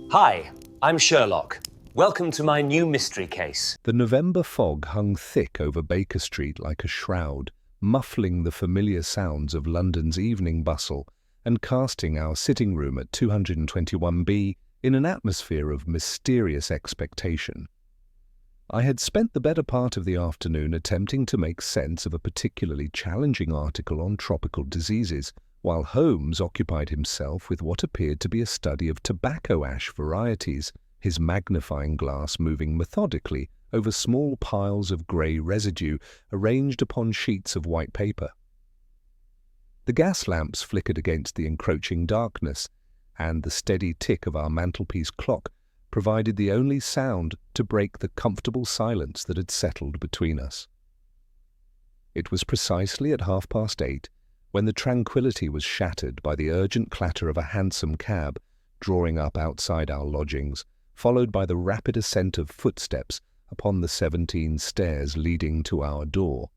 Hi, I'm Sherlock. Welcome to my new mystery case. The November fog hung thick over Baker Street like a shroud, muffling the familiar sounds of London's evening bustle and casting our sitting room at 221B in an atmosphere of mysterious expectation. I had spent the better part of the afternoon attempting to make sense of a particularly challenging article on tropical diseases, while Holmes occupied himself with what appeared to be a study of tobacco ash varieties, his magnifying glass moving methodically over small piles of grey residue arranged upon sheets of white paper. The gas lamps flickered against the encroaching darkness, and the steady tick of our mantelpiece clock provided the only sound to break the comfortable silence that had settled between us. It was precisely at 8:30 when the tranquillity was shattered by the urgent clatter of a hansom cab drawing up outside our lodgings, followed by the rapid ascent of footsteps upon the 17 stairs leading to our door.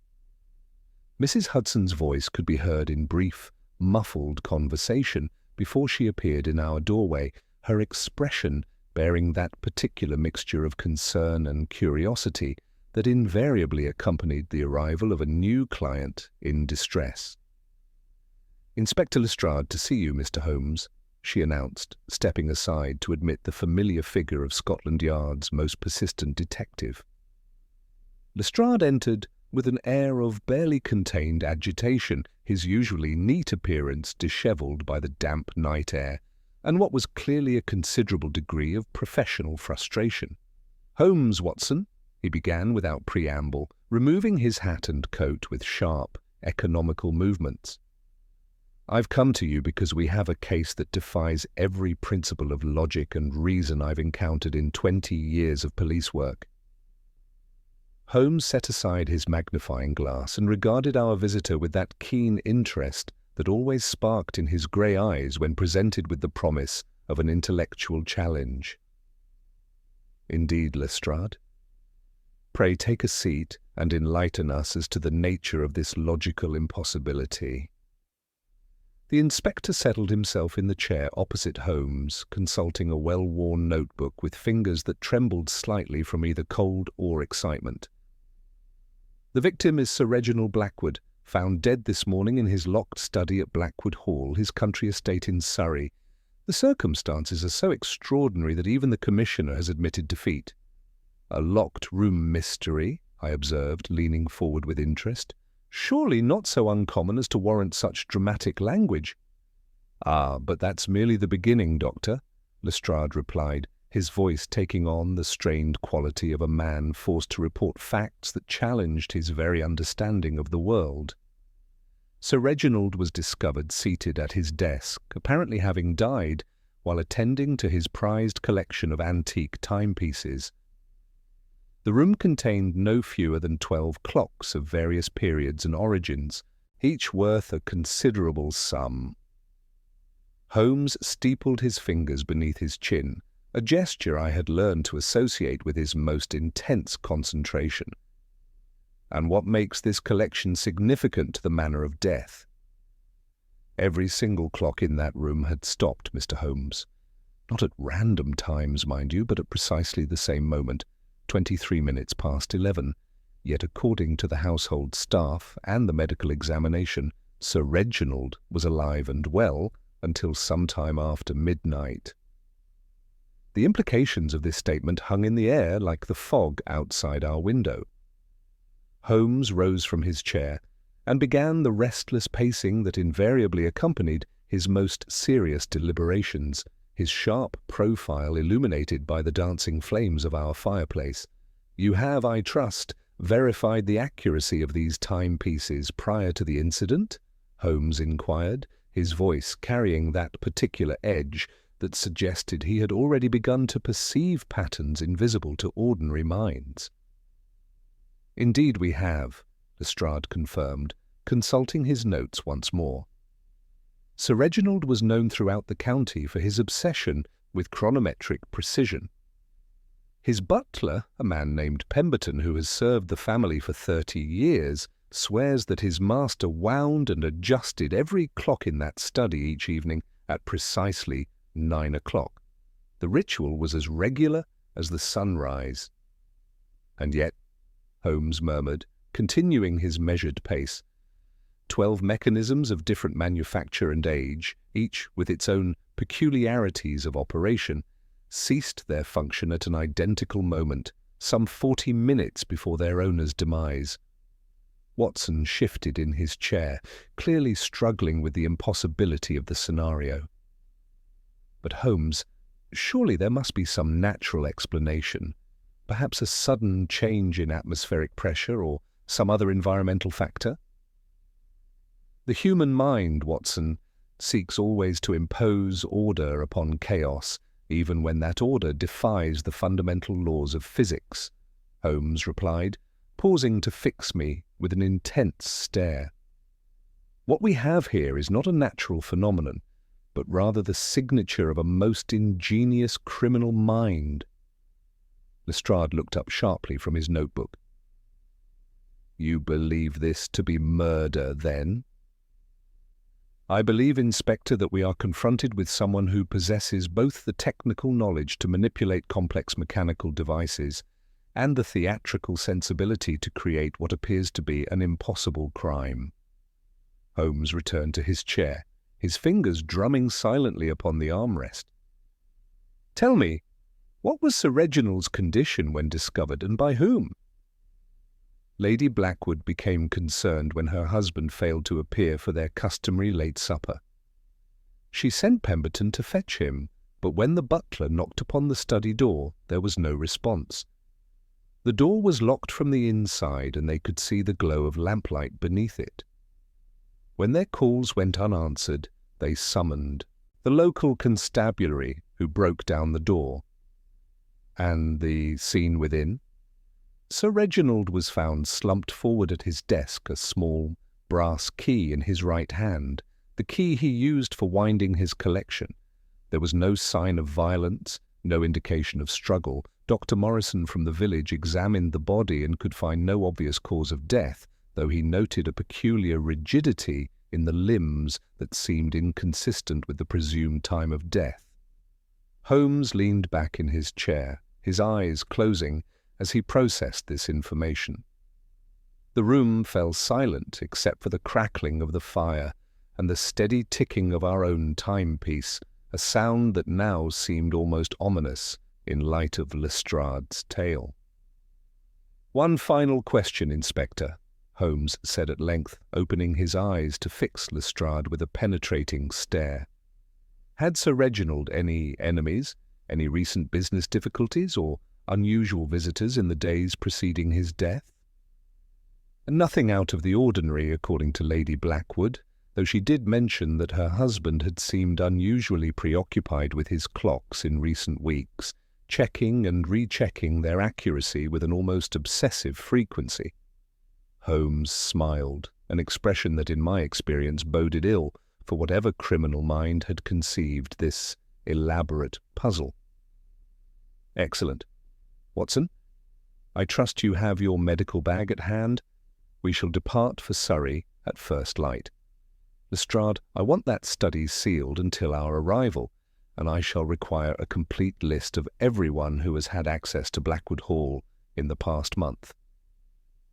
Mrs. Hudson's voice could be heard in brief, muffled conversation before she appeared in our doorway, her expression bearing that particular mixture of concern and curiosity that invariably accompanied the arrival of a new client in distress. "Inspector Lestrade to see you, Mr. Holmes," she announced, stepping aside to admit the familiar figure of Scotland Yard's most persistent detective. Lestrade entered with an air of barely contained agitation, his usually neat appearance dishevelled by the damp night air, and what was clearly a considerable degree of professional frustration. "Holmes, Watson," he began without preamble, removing his hat and coat with sharp, economical movements. "I've come to you because we have a case that defies every principle of logic and reason I've encountered in 20 years of police work." Holmes set aside his magnifying glass and regarded our visitor with that keen interest that always sparked in his grey eyes when presented with the promise of an intellectual challenge. "Indeed, Lestrade. Pray take a seat and enlighten us as to the nature of this logical impossibility." The inspector settled himself in the chair opposite Holmes, consulting a well-worn notebook with fingers that trembled slightly from either cold or excitement. "The victim is Sir Reginald Blackwood, found dead this morning in his locked study at Blackwood Hall, his country estate in Surrey. The circumstances are so extraordinary that even the Commissioner has admitted defeat." "A locked room mystery?" I observed, leaning forward with interest. "Surely not so uncommon as to warrant such dramatic language." "Ah, but that's merely the beginning, Doctor," Lestrade replied, his voice taking on the strained quality of a man forced to report facts that challenged his very understanding of the world. Sir Reginald was discovered seated at his desk, apparently having died while attending to his prized collection of antique timepieces. The room contained no fewer than 12 clocks of various periods and origins, each worth a considerable sum. Holmes steepled his fingers beneath his chin, a gesture I had learned to associate with his most intense concentration. "And what makes this collection significant to the manner of death?" "Every single clock in that room had stopped, Mr. Holmes. Not at random times, mind you, but at precisely the same moment, 23 minutes past 11. Yet according to the household staff and the medical examination, Sir Reginald was alive and well until some time after midnight." The implications of this statement hung in the air like the fog outside our window. Holmes rose from his chair and began the restless pacing that invariably accompanied his most serious deliberations, his sharp profile illuminated by the dancing flames of our fireplace. "You have, I trust, verified the accuracy of these timepieces prior to the incident?" Holmes inquired, his voice carrying that particular edge that suggested he had already begun to perceive patterns invisible to ordinary minds. "Indeed we have," Lestrade confirmed, consulting his notes once more. Sir Reginald was known throughout the county for his obsession with chronometric precision. His butler, a man named Pemberton who has served the family for 30 years, swears that his master wound and adjusted every clock in that study each evening at precisely 9 o'clock. The ritual was as regular as the sunrise. And yet, Holmes murmured, continuing his measured pace, 12 mechanisms of different manufacture and age, each with its own peculiarities of operation, ceased their function at an identical moment, some 40 minutes before their owner's demise. Watson shifted in his chair, clearly struggling with the impossibility of the scenario. But Holmes, surely there must be some natural explanation, perhaps a sudden change in atmospheric pressure or some other environmental factor? The human mind, Watson, seeks always to impose order upon chaos, even when that order defies the fundamental laws of physics, Holmes replied, pausing to fix me with an intense stare. What we have here is not a natural phenomenon, but rather the signature of a most ingenious criminal mind. Lestrade looked up sharply from his notebook. You believe this to be murder, then? I believe, Inspector, that we are confronted with someone who possesses both the technical knowledge to manipulate complex mechanical devices and the theatrical sensibility to create what appears to be an impossible crime. Holmes returned to his chair, his fingers drumming silently upon the armrest. Tell me, what was Sir Reginald's condition when discovered, and by whom? Lady Blackwood became concerned when her husband failed to appear for their customary late supper. She sent Pemberton to fetch him, but when the butler knocked upon the study door, there was no response. The door was locked from the inside, and they could see the glow of lamplight beneath it. When their calls went unanswered, they summoned the local constabulary, who broke down the door. And the scene within? Sir Reginald was found slumped forward at his desk, a small brass key in his right hand, the key he used for winding his collection. There was no sign of violence, no indication of struggle. Dr. Morrison from the village examined the body and could find no obvious cause of death, though he noted a peculiar rigidity in the limbs that seemed inconsistent with the presumed time of death. Holmes leaned back in his chair, his eyes closing, as he processed this information. The room fell silent except for the crackling of the fire and the steady ticking of our own timepiece, a sound that now seemed almost ominous in light of Lestrade's tale. One final question, Inspector, Holmes said at length, opening his eyes to fix Lestrade with a penetrating stare. Had Sir Reginald any enemies, any recent business difficulties, or unusual visitors in the days preceding his death? Nothing out of the ordinary, according to Lady Blackwood, though she did mention that her husband had seemed unusually preoccupied with his clocks in recent weeks, checking and rechecking their accuracy with an almost obsessive frequency. Holmes smiled, an expression that in my experience boded ill for whatever criminal mind had conceived this elaborate puzzle. Excellent. Watson, I trust you have your medical bag at hand. We shall depart for Surrey at first light. Lestrade, I want that study sealed until our arrival, and I shall require a complete list of everyone who has had access to Blackwood Hall in the past month.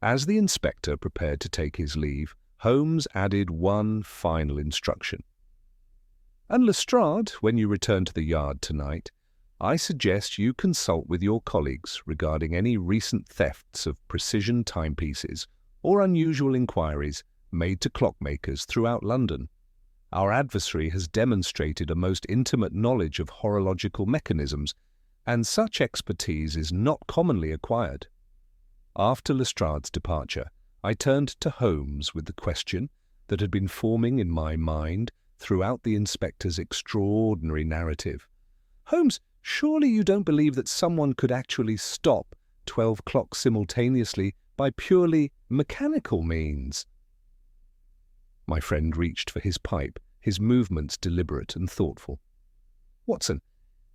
As the inspector prepared to take his leave, Holmes added one final instruction. And Lestrade, when you return to the yard tonight, I suggest you consult with your colleagues regarding any recent thefts of precision timepieces or unusual inquiries made to clockmakers throughout London. Our adversary has demonstrated a most intimate knowledge of horological mechanisms, and such expertise is not commonly acquired. After Lestrade's departure, I turned to Holmes with the question that had been forming in my mind throughout the inspector's extraordinary narrative. Holmes, surely you don't believe that someone could actually stop 12 clocks simultaneously by purely mechanical means? My friend reached for his pipe, his movements deliberate and thoughtful. Watson,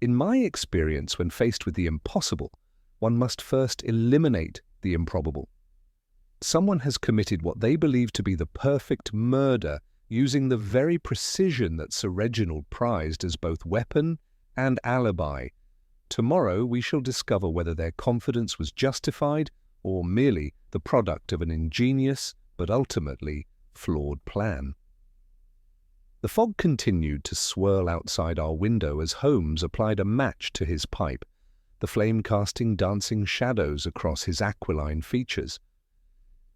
in my experience when faced with the impossible, one must first eliminate the improbable. Someone has committed what they believe to be the perfect murder using the very precision that Sir Reginald prized as both weapon and alibi, Tomorrow we shall discover whether their confidence was justified or merely the product of an ingenious but ultimately flawed plan. The fog continued to swirl outside our window as Holmes applied a match to his pipe, the flame casting dancing shadows across his aquiline features.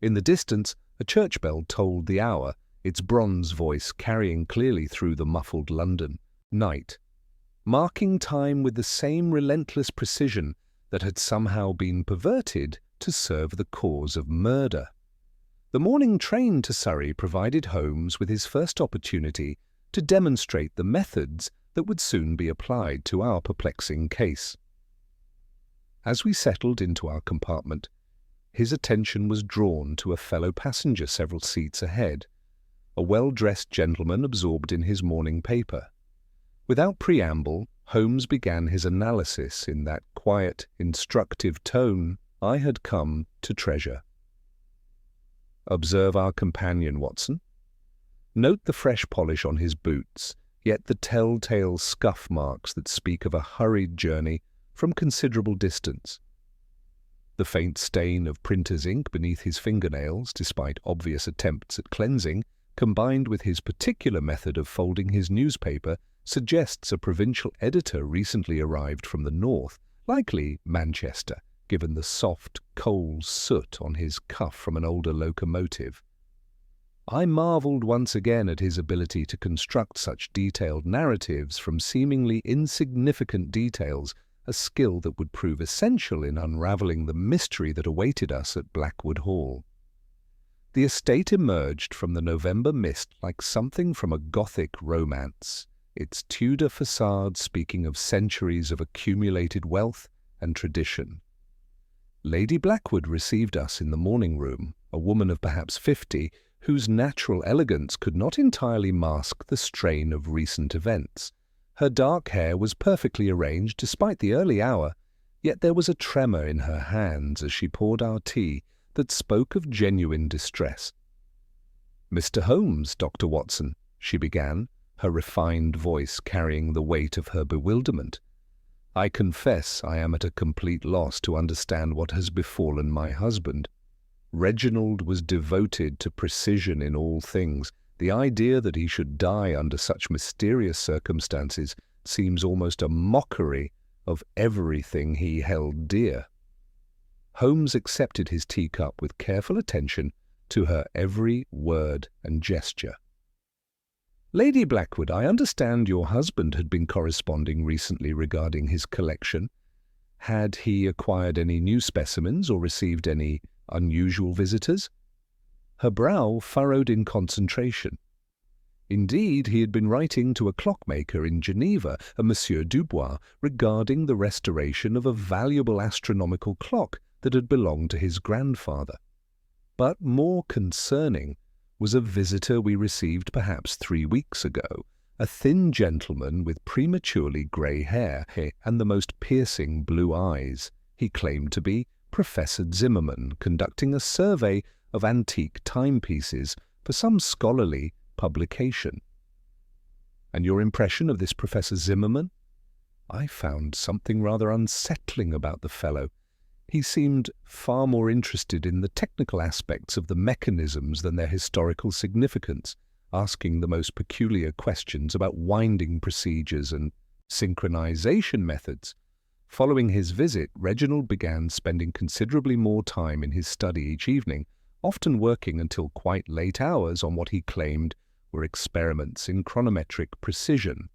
In the distance, a church bell tolled the hour, its bronze voice carrying clearly through the muffled London night, marking time with the same relentless precision that had somehow been perverted to serve the cause of murder. The morning train to Surrey provided Holmes with his first opportunity to demonstrate the methods that would soon be applied to our perplexing case. As we settled into our compartment, his attention was drawn to a fellow passenger several seats ahead, a well-dressed gentleman absorbed in his morning paper. Without preamble, Holmes began his analysis in that quiet, instructive tone I had come to treasure. Observe our companion, Watson. Note the fresh polish on his boots, yet the telltale scuff marks that speak of a hurried journey from considerable distance. The faint stain of printer's ink beneath his fingernails, despite obvious attempts at cleansing, combined with his particular method of folding his newspaper, suggests a provincial editor recently arrived from the north, likely Manchester, given the soft, coal soot on his cuff from an older locomotive. I marvelled once again at his ability to construct such detailed narratives from seemingly insignificant details, a skill that would prove essential in unravelling the mystery that awaited us at Blackwood Hall. The estate emerged from the November mist like something from a Gothic romance, its Tudor facade speaking of centuries of accumulated wealth and tradition. Lady Blackwood received us in the morning room, a woman of perhaps 50, whose natural elegance could not entirely mask the strain of recent events. Her dark hair was perfectly arranged despite the early hour, yet there was a tremor in her hands as she poured our tea that spoke of genuine distress. "Mr. Holmes, Dr. Watson," she began, her refined voice carrying the weight of her bewilderment. "I confess I am at a complete loss to understand what has befallen my husband. Reginald was devoted to precision in all things. The idea that he should die under such mysterious circumstances seems almost a mockery of everything he held dear." Holmes accepted his teacup with careful attention to her every word and gesture. "Lady Blackwood, I understand your husband had been corresponding recently regarding his collection. Had he acquired any new specimens or received any unusual visitors?" Her brow furrowed in concentration. Indeed, he had been writing to a clockmaker in Geneva, a Monsieur Dubois, regarding the restoration of a valuable astronomical clock that had belonged to his grandfather. But more concerning was a visitor we received perhaps 3 weeks ago, a thin gentleman with prematurely grey hair and the most piercing blue eyes. He claimed to be Professor Zimmermann, conducting a survey of antique timepieces for some scholarly publication. "And your impression of this Professor Zimmermann?" I found something rather unsettling about the fellow. He seemed far more interested in the technical aspects of the mechanisms than their historical significance, asking the most peculiar questions about winding procedures and synchronization methods. Following his visit, Reginald began spending considerably more time in his study each evening, often working until quite late hours on what he claimed were experiments in chronometric precision.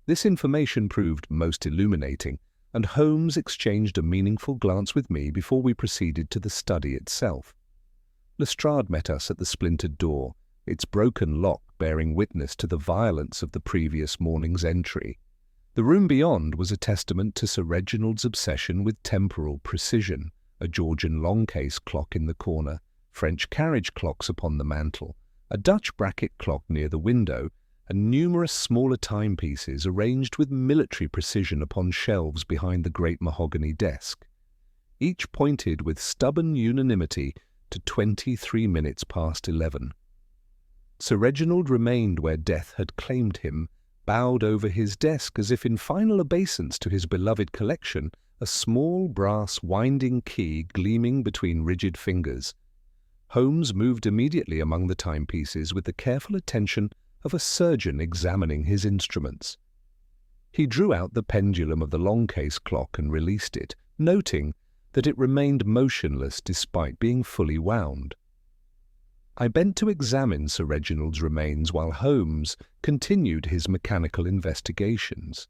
This information proved most illuminating, and Holmes exchanged a meaningful glance with me before we proceeded to the study itself. Lestrade met us at the splintered door, its broken lock bearing witness to the violence of the previous morning's entry. The room beyond was a testament to Sir Reginald's obsession with temporal precision, a Georgian long-case clock in the corner, French carriage clocks upon the mantel, a Dutch bracket clock near the window, and numerous smaller timepieces arranged with military precision upon shelves behind the great mahogany desk. Each pointed with stubborn unanimity to 23 minutes past 11. Sir Reginald remained where death had claimed him, bowed over his desk as if in final obeisance to his beloved collection, a small brass winding key gleaming between rigid fingers. Holmes moved immediately among the timepieces with the careful attention of a surgeon examining his instruments. He drew out the pendulum of the long case clock and released it, noting that it remained motionless despite being fully wound. I bent to examine Sir Reginald's remains while Holmes continued his mechanical investigations.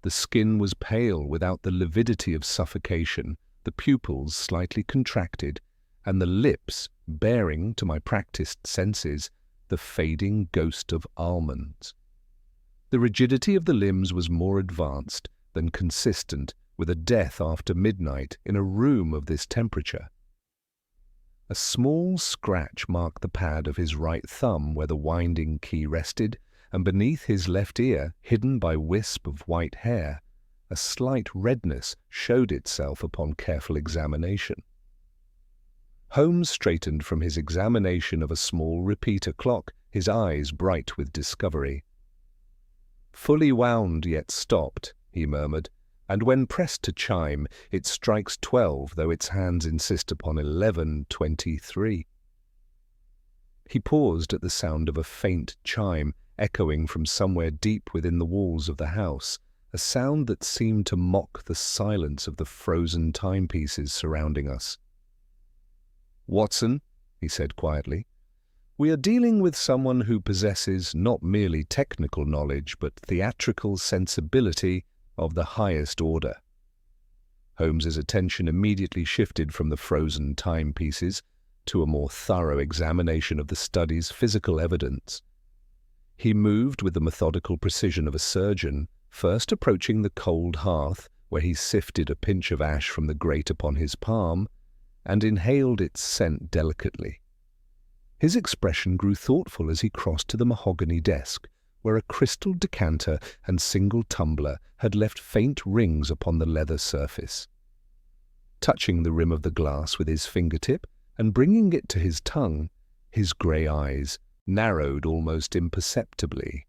The skin was pale without the lividity of suffocation, the pupils slightly contracted, and the lips bearing, to my practiced senses, the fading ghost of almonds. The rigidity of the limbs was more advanced than consistent with a death after midnight in a room of this temperature. A small scratch marked the pad of his right thumb where the winding key rested, and beneath his left ear, hidden by wisp of white hair, a slight redness showed itself upon careful examination. Holmes straightened from his examination of a small repeater clock, his eyes bright with discovery. "Fully wound yet stopped," he murmured, "and when pressed to chime, it strikes 12, though its hands insist upon 11:23. He paused at the sound of a faint chime echoing from somewhere deep within the walls of the house, a sound that seemed to mock the silence of the frozen timepieces surrounding us. "Watson," he said quietly, "we are dealing with someone who possesses not merely technical knowledge but theatrical sensibility of the highest order." Holmes's attention immediately shifted from the frozen timepieces to a more thorough examination of the study's physical evidence. He moved with the methodical precision of a surgeon, first approaching the cold hearth, where he sifted a pinch of ash from the grate upon his palm, and inhaled its scent delicately. His expression grew thoughtful as he crossed to the mahogany desk, where a crystal decanter and single tumbler had left faint rings upon the leather surface. Touching the rim of the glass with his fingertip and bringing it to his tongue, his grey eyes narrowed almost imperceptibly.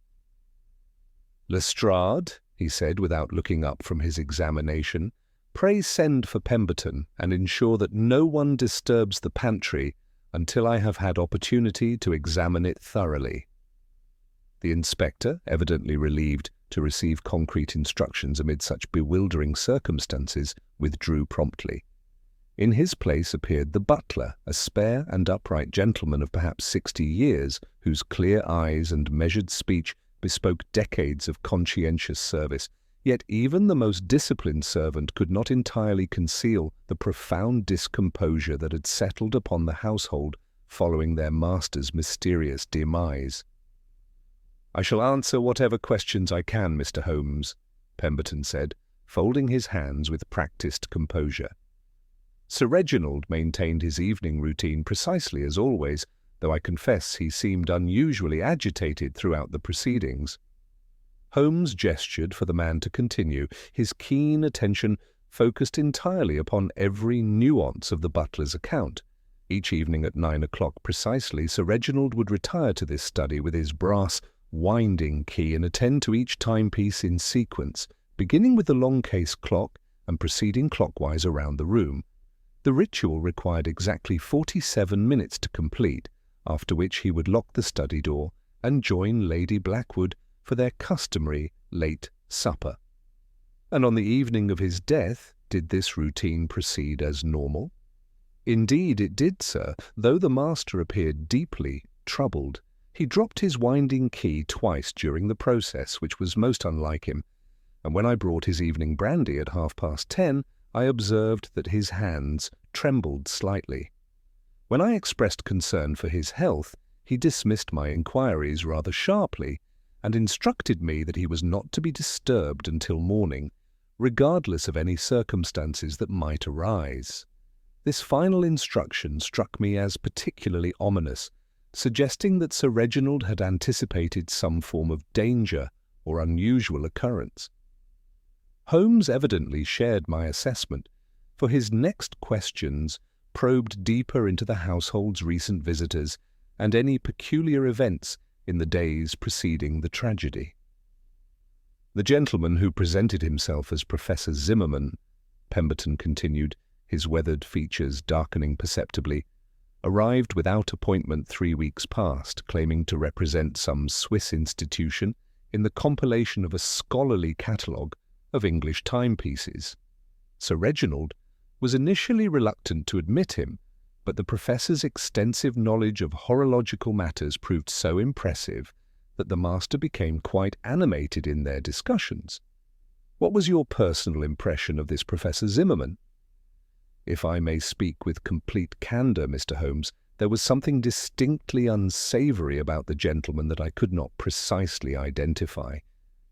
"Lestrade," he said without looking up from his examination, "pray send for Pemberton and ensure that no one disturbs the pantry until I have had opportunity to examine it thoroughly." The inspector, evidently relieved to receive concrete instructions amid such bewildering circumstances, withdrew promptly. In his place appeared the butler, a spare and upright gentleman of perhaps 60 years, whose clear eyes and measured speech bespoke decades of conscientious service. Yet even the most disciplined servant could not entirely conceal the profound discomposure that had settled upon the household following their master's mysterious demise. "I shall answer whatever questions I can, Mr. Holmes," Pemberton said, folding his hands with practiced composure. Sir Reginald maintained his evening routine precisely as always, though I confess he seemed unusually agitated throughout the proceedings. Holmes gestured for the man to continue, his keen attention focused entirely upon every nuance of the butler's account. Each evening at 9 o'clock precisely, Sir Reginald would retire to this study with his brass winding key and attend to each timepiece in sequence, beginning with the long case clock and proceeding clockwise around the room. The ritual required exactly 47 minutes to complete, after which he would lock the study door and join Lady Blackwood for their customary late supper. And on the evening of his death, did this routine proceed as normal? Indeed it did, sir, though the master appeared deeply troubled. He dropped his winding key twice during the process, which was most unlike him, and when I brought his evening brandy at 10:30, I observed that his hands trembled slightly. When I expressed concern for his health, he dismissed my inquiries rather sharply and instructed me that he was not to be disturbed until morning, regardless of any circumstances that might arise. This final instruction struck me as particularly ominous, suggesting that Sir Reginald had anticipated some form of danger or unusual occurrence. Holmes evidently shared my assessment, for his next questions probed deeper into the household's recent visitors and any peculiar events in the days preceding the tragedy. The gentleman who presented himself as Professor Zimmermann, Pemberton continued, his weathered features darkening perceptibly, arrived without appointment 3 weeks past, claiming to represent some Swiss institution in the compilation of a scholarly catalogue of English timepieces. Sir Reginald was initially reluctant to admit him, but the professor's extensive knowledge of horological matters proved so impressive that the master became quite animated in their discussions. What was your personal impression of this Professor Zimmermann? If I may speak with complete candour, Mr. Holmes, there was something distinctly unsavoury about the gentleman that I could not precisely identify.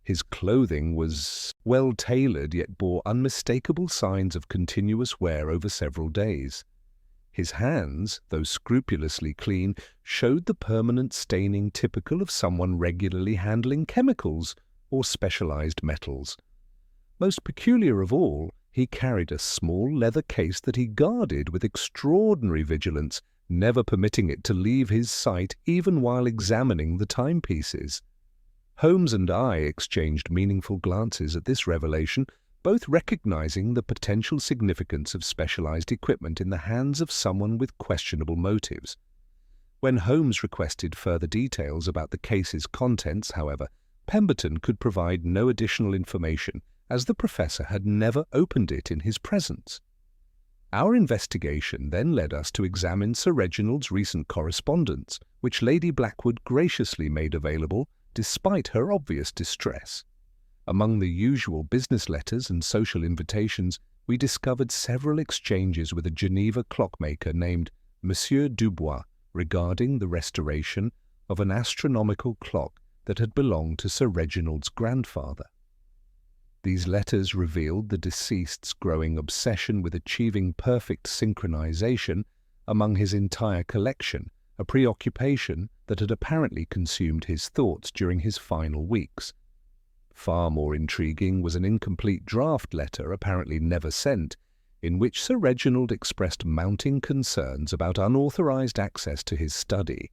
His clothing was well tailored, yet bore unmistakable signs of continuous wear over several days. His hands, though scrupulously clean, showed the permanent staining typical of someone regularly handling chemicals or specialized metals. Most peculiar of all, he carried a small leather case that he guarded with extraordinary vigilance, never permitting it to leave his sight even while examining the timepieces. Holmes and I exchanged meaningful glances at this revelation, both recognizing the potential significance of specialized equipment in the hands of someone with questionable motives. When Holmes requested further details about the case's contents, however, Pemberton could provide no additional information, as the professor had never opened it in his presence. Our investigation then led us to examine Sir Reginald's recent correspondence, which Lady Blackwood graciously made available despite her obvious distress. Among the usual business letters and social invitations, we discovered several exchanges with a Geneva clockmaker named Monsieur Dubois regarding the restoration of an astronomical clock that had belonged to Sir Reginald's grandfather. These letters revealed the deceased's growing obsession with achieving perfect synchronization among his entire collection, a preoccupation that had apparently consumed his thoughts during his final weeks. Far more intriguing was an incomplete draft letter, apparently never sent, in which Sir Reginald expressed mounting concerns about unauthorized access to his study.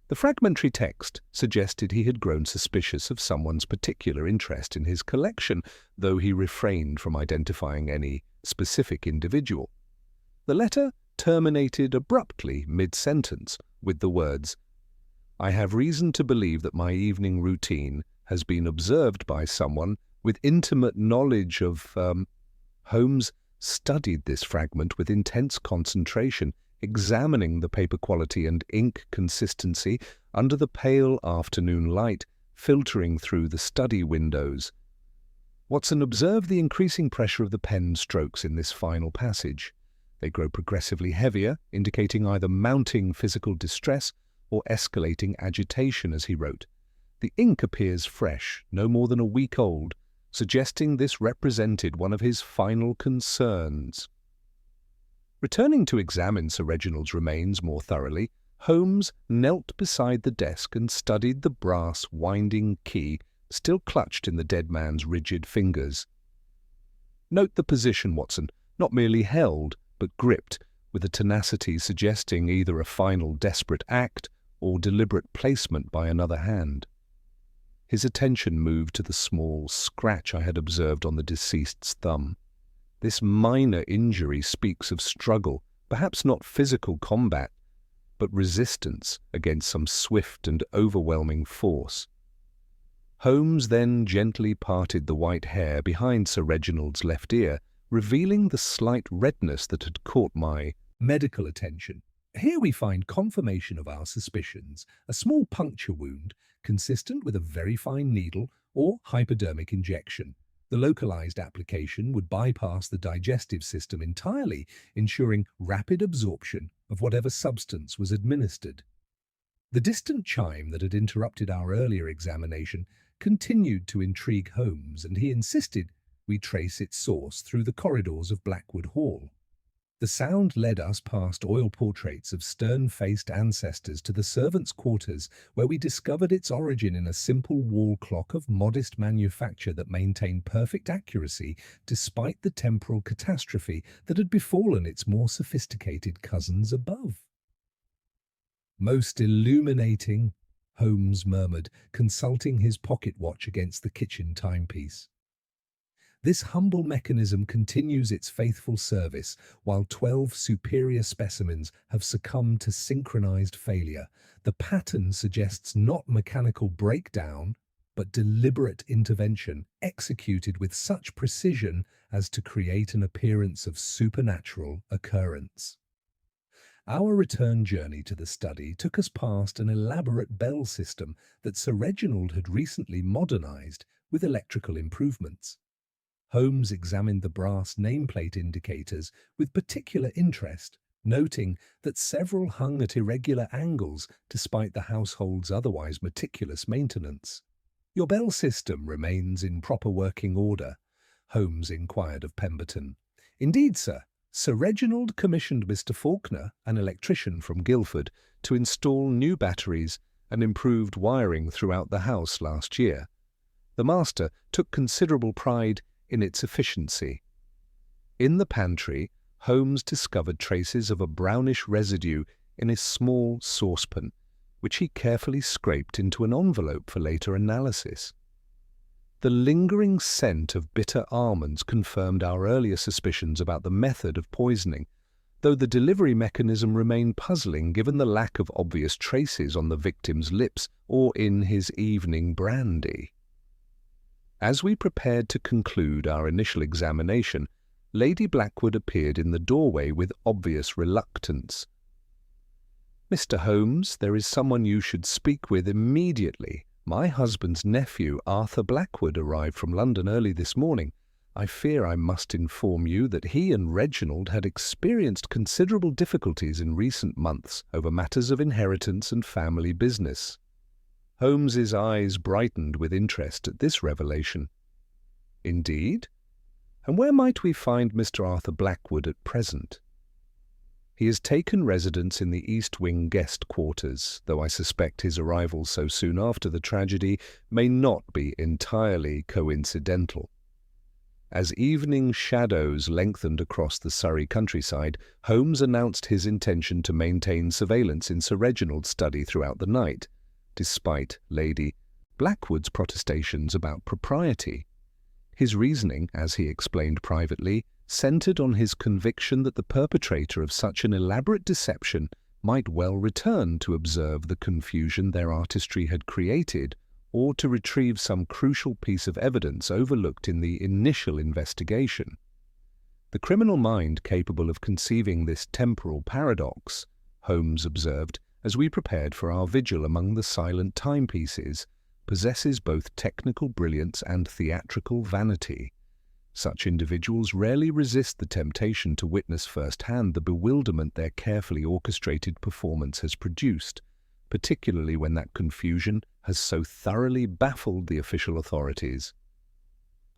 The fragmentary text suggested he had grown suspicious of someone's particular interest in his collection, though he refrained from identifying any specific individual. The letter terminated abruptly mid-sentence with the words, "I have reason to believe that my evening routine has been observed by someone with intimate knowledge of..." Holmes studied this fragment with intense concentration, examining the paper quality and ink consistency under the pale afternoon light filtering through the study windows. Watson observed the increasing pressure of the pen strokes in this final passage. They grow progressively heavier, indicating either mounting physical distress or escalating agitation as he wrote. The ink appears fresh, no more than a week old, suggesting this represented one of his final concerns. Returning to examine Sir Reginald's remains more thoroughly, Holmes knelt beside the desk and studied the brass winding key still clutched in the dead man's rigid fingers. Note the position, Watson, not merely held, but gripped, with a tenacity suggesting either a final desperate act or deliberate placement by another hand. His attention moved to the small scratch I had observed on the deceased's thumb. This minor injury speaks of struggle, perhaps not physical combat, but resistance against some swift and overwhelming force. Holmes then gently parted the white hair behind Sir Reginald's left ear, revealing the slight redness that had caught my medical attention. Here we find confirmation of our suspicions, a small puncture wound consistent with a very fine needle or hypodermic injection. The localized application would bypass the digestive system entirely, ensuring rapid absorption of whatever substance was administered. The distant chime that had interrupted our earlier examination continued to intrigue Holmes, and he insisted we trace its source through the corridors of Blackwood Hall. The sound led us past oil portraits of stern-faced ancestors to the servants' quarters, where we discovered its origin in a simple wall clock of modest manufacture that maintained perfect accuracy despite the temporal catastrophe that had befallen its more sophisticated cousins above. Most illuminating, Holmes murmured, consulting his pocket watch against the kitchen timepiece. This humble mechanism continues its faithful service, while 12 superior specimens have succumbed to synchronized failure. The pattern suggests not mechanical breakdown, but deliberate intervention, executed with such precision as to create an appearance of supernatural occurrence. Our return journey to the study took us past an elaborate bell system that Sir Reginald had recently modernized with electrical improvements. Holmes examined the brass nameplate indicators with particular interest, noting that several hung at irregular angles despite the household's otherwise meticulous maintenance. "Your bell system remains in proper working order?" Holmes inquired of Pemberton. "Indeed, sir. Sir Reginald commissioned Mr. Faulkner, an electrician from Guildford, to install new batteries and improved wiring throughout the house last year. The master took considerable pride in its efficiency." In the pantry, Holmes discovered traces of a brownish residue in a small saucepan, which he carefully scraped into an envelope for later analysis. The lingering scent of bitter almonds confirmed our earlier suspicions about the method of poisoning, though the delivery mechanism remained puzzling given the lack of obvious traces on the victim's lips or in his evening brandy. As we prepared to conclude our initial examination, Lady Blackwood appeared in the doorway with obvious reluctance. "Mr. Holmes, there is someone you should speak with immediately. My husband's nephew, Arthur Blackwood, arrived from London early this morning. I fear I must inform you that he and Reginald had experienced considerable difficulties in recent months over matters of inheritance and family business." Holmes's eyes brightened with interest at this revelation. "Indeed? And where might we find Mr. Arthur Blackwood at present?" "He has taken residence in the East Wing guest quarters, though I suspect his arrival so soon after the tragedy may not be entirely coincidental." As evening shadows lengthened across the Surrey countryside, Holmes announced his intention to maintain surveillance in Sir Reginald's study throughout the night, despite Lady Blackwood's protestations about propriety. His reasoning, as he explained privately, centered on his conviction that the perpetrator of such an elaborate deception might well return to observe the confusion their artistry had created, or to retrieve some crucial piece of evidence overlooked in the initial investigation. "The criminal mind capable of conceiving this temporal paradox," Holmes observed, as we prepared for our vigil among the silent timepieces, "possesses both technical brilliance and theatrical vanity. Such individuals rarely resist the temptation to witness firsthand the bewilderment their carefully orchestrated performance has produced, particularly when that confusion has so thoroughly baffled the official authorities."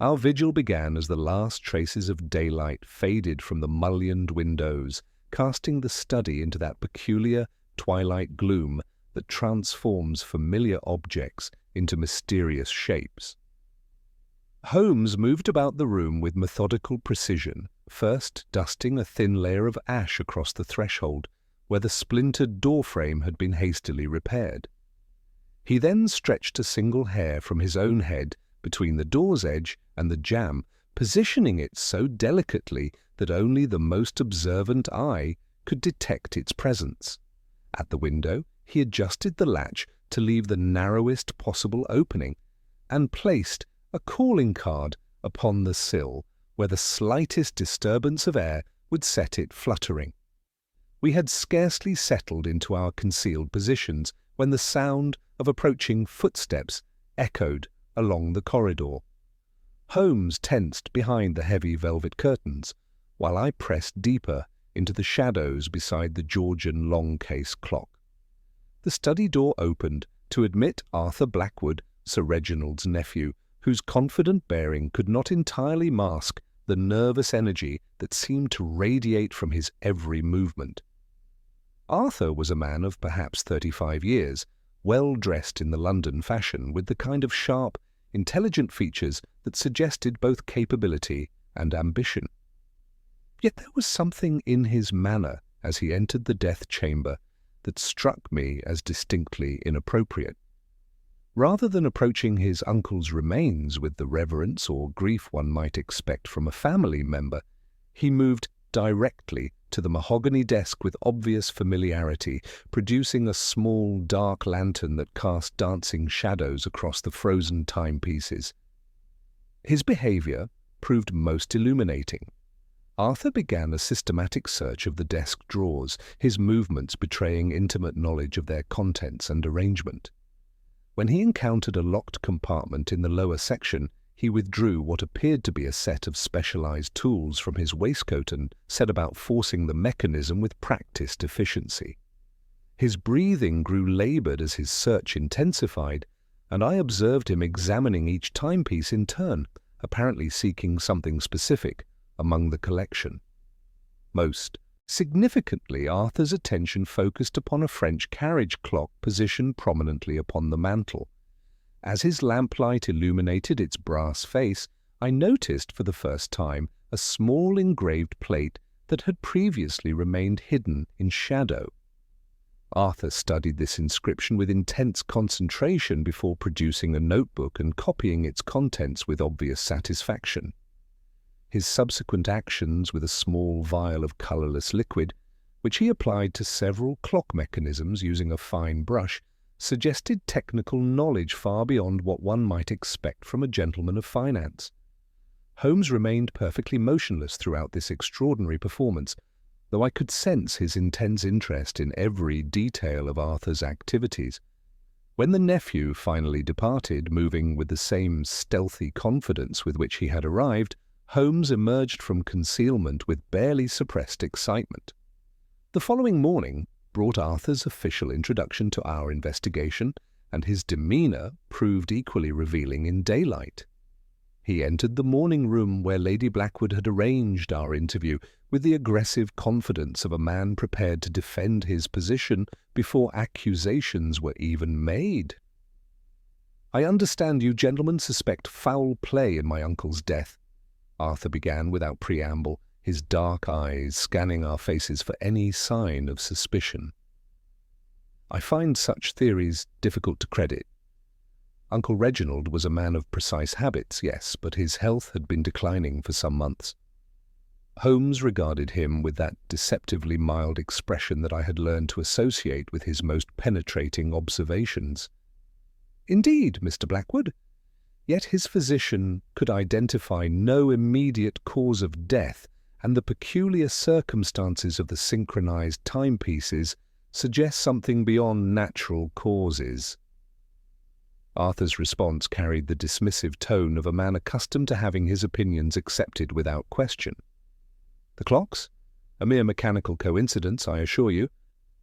Our vigil began as the last traces of daylight faded from the mullioned windows, casting the study into that peculiar twilight gloom that transforms familiar objects into mysterious shapes. Holmes moved about the room with methodical precision, first dusting a thin layer of ash across the threshold, where the splintered door-frame had been hastily repaired. He then stretched a single hair from his own head between the door's edge and the jamb, positioning it so delicately that only the most observant eye could detect its presence. At the window, he adjusted the latch to leave the narrowest possible opening, and placed a calling card upon the sill, where the slightest disturbance of air would set it fluttering. We had scarcely settled into our concealed positions when the sound of approaching footsteps echoed along the corridor. Holmes tensed behind the heavy velvet curtains, while I pressed deeper into the shadows beside the Georgian long-case clock. The study door opened to admit Arthur Blackwood, Sir Reginald's nephew, whose confident bearing could not entirely mask the nervous energy that seemed to radiate from his every movement. Arthur was a man of perhaps 35 years, well dressed in the London fashion, with the kind of sharp, intelligent features that suggested both capability and ambition. Yet there was something in his manner as he entered the death chamber that struck me as distinctly inappropriate. Rather than approaching his uncle's remains with the reverence or grief one might expect from a family member, he moved directly to the mahogany desk with obvious familiarity, producing a small, dark lantern that cast dancing shadows across the frozen timepieces. His behavior proved most illuminating. Arthur began a systematic search of the desk drawers, his movements betraying intimate knowledge of their contents and arrangement. When he encountered a locked compartment in the lower section, he withdrew what appeared to be a set of specialized tools from his waistcoat and set about forcing the mechanism with practiced efficiency. His breathing grew labored as his search intensified, and I observed him examining each timepiece in turn, apparently seeking something specific among the collection. Most significantly, Arthur's attention focused upon a French carriage clock positioned prominently upon the mantel. As his lamplight illuminated its brass face, I noticed for the first time a small engraved plate that had previously remained hidden in shadow. Arthur studied this inscription with intense concentration before producing a notebook and copying its contents with obvious satisfaction. His subsequent actions with a small vial of colourless liquid, which he applied to several clock mechanisms using a fine brush, suggested technical knowledge far beyond what one might expect from a gentleman of finance. Holmes remained perfectly motionless throughout this extraordinary performance, though I could sense his intense interest in every detail of Arthur's activities. When the nephew finally departed, moving with the same stealthy confidence with which he had arrived, Holmes emerged from concealment with barely suppressed excitement. The following morning brought Arthur's official introduction to our investigation, and his demeanour proved equally revealing in daylight. He entered the morning room where Lady Blackwood had arranged our interview with the aggressive confidence of a man prepared to defend his position before accusations were even made. "I understand you gentlemen suspect foul play in my uncle's death," Arthur began without preamble, his dark eyes scanning our faces for any sign of suspicion. "I find such theories difficult to credit. Uncle Reginald was a man of precise habits, yes, but his health had been declining for some months." Holmes regarded him with that deceptively mild expression that I had learned to associate with his most penetrating observations. "Indeed, Mr. Blackwood. Yet his physician could identify no immediate cause of death, and the peculiar circumstances of the synchronized timepieces suggest something beyond natural causes." Arthur's response carried the dismissive tone of a man accustomed to having his opinions accepted without question. "The clocks? A mere mechanical coincidence, I assure you.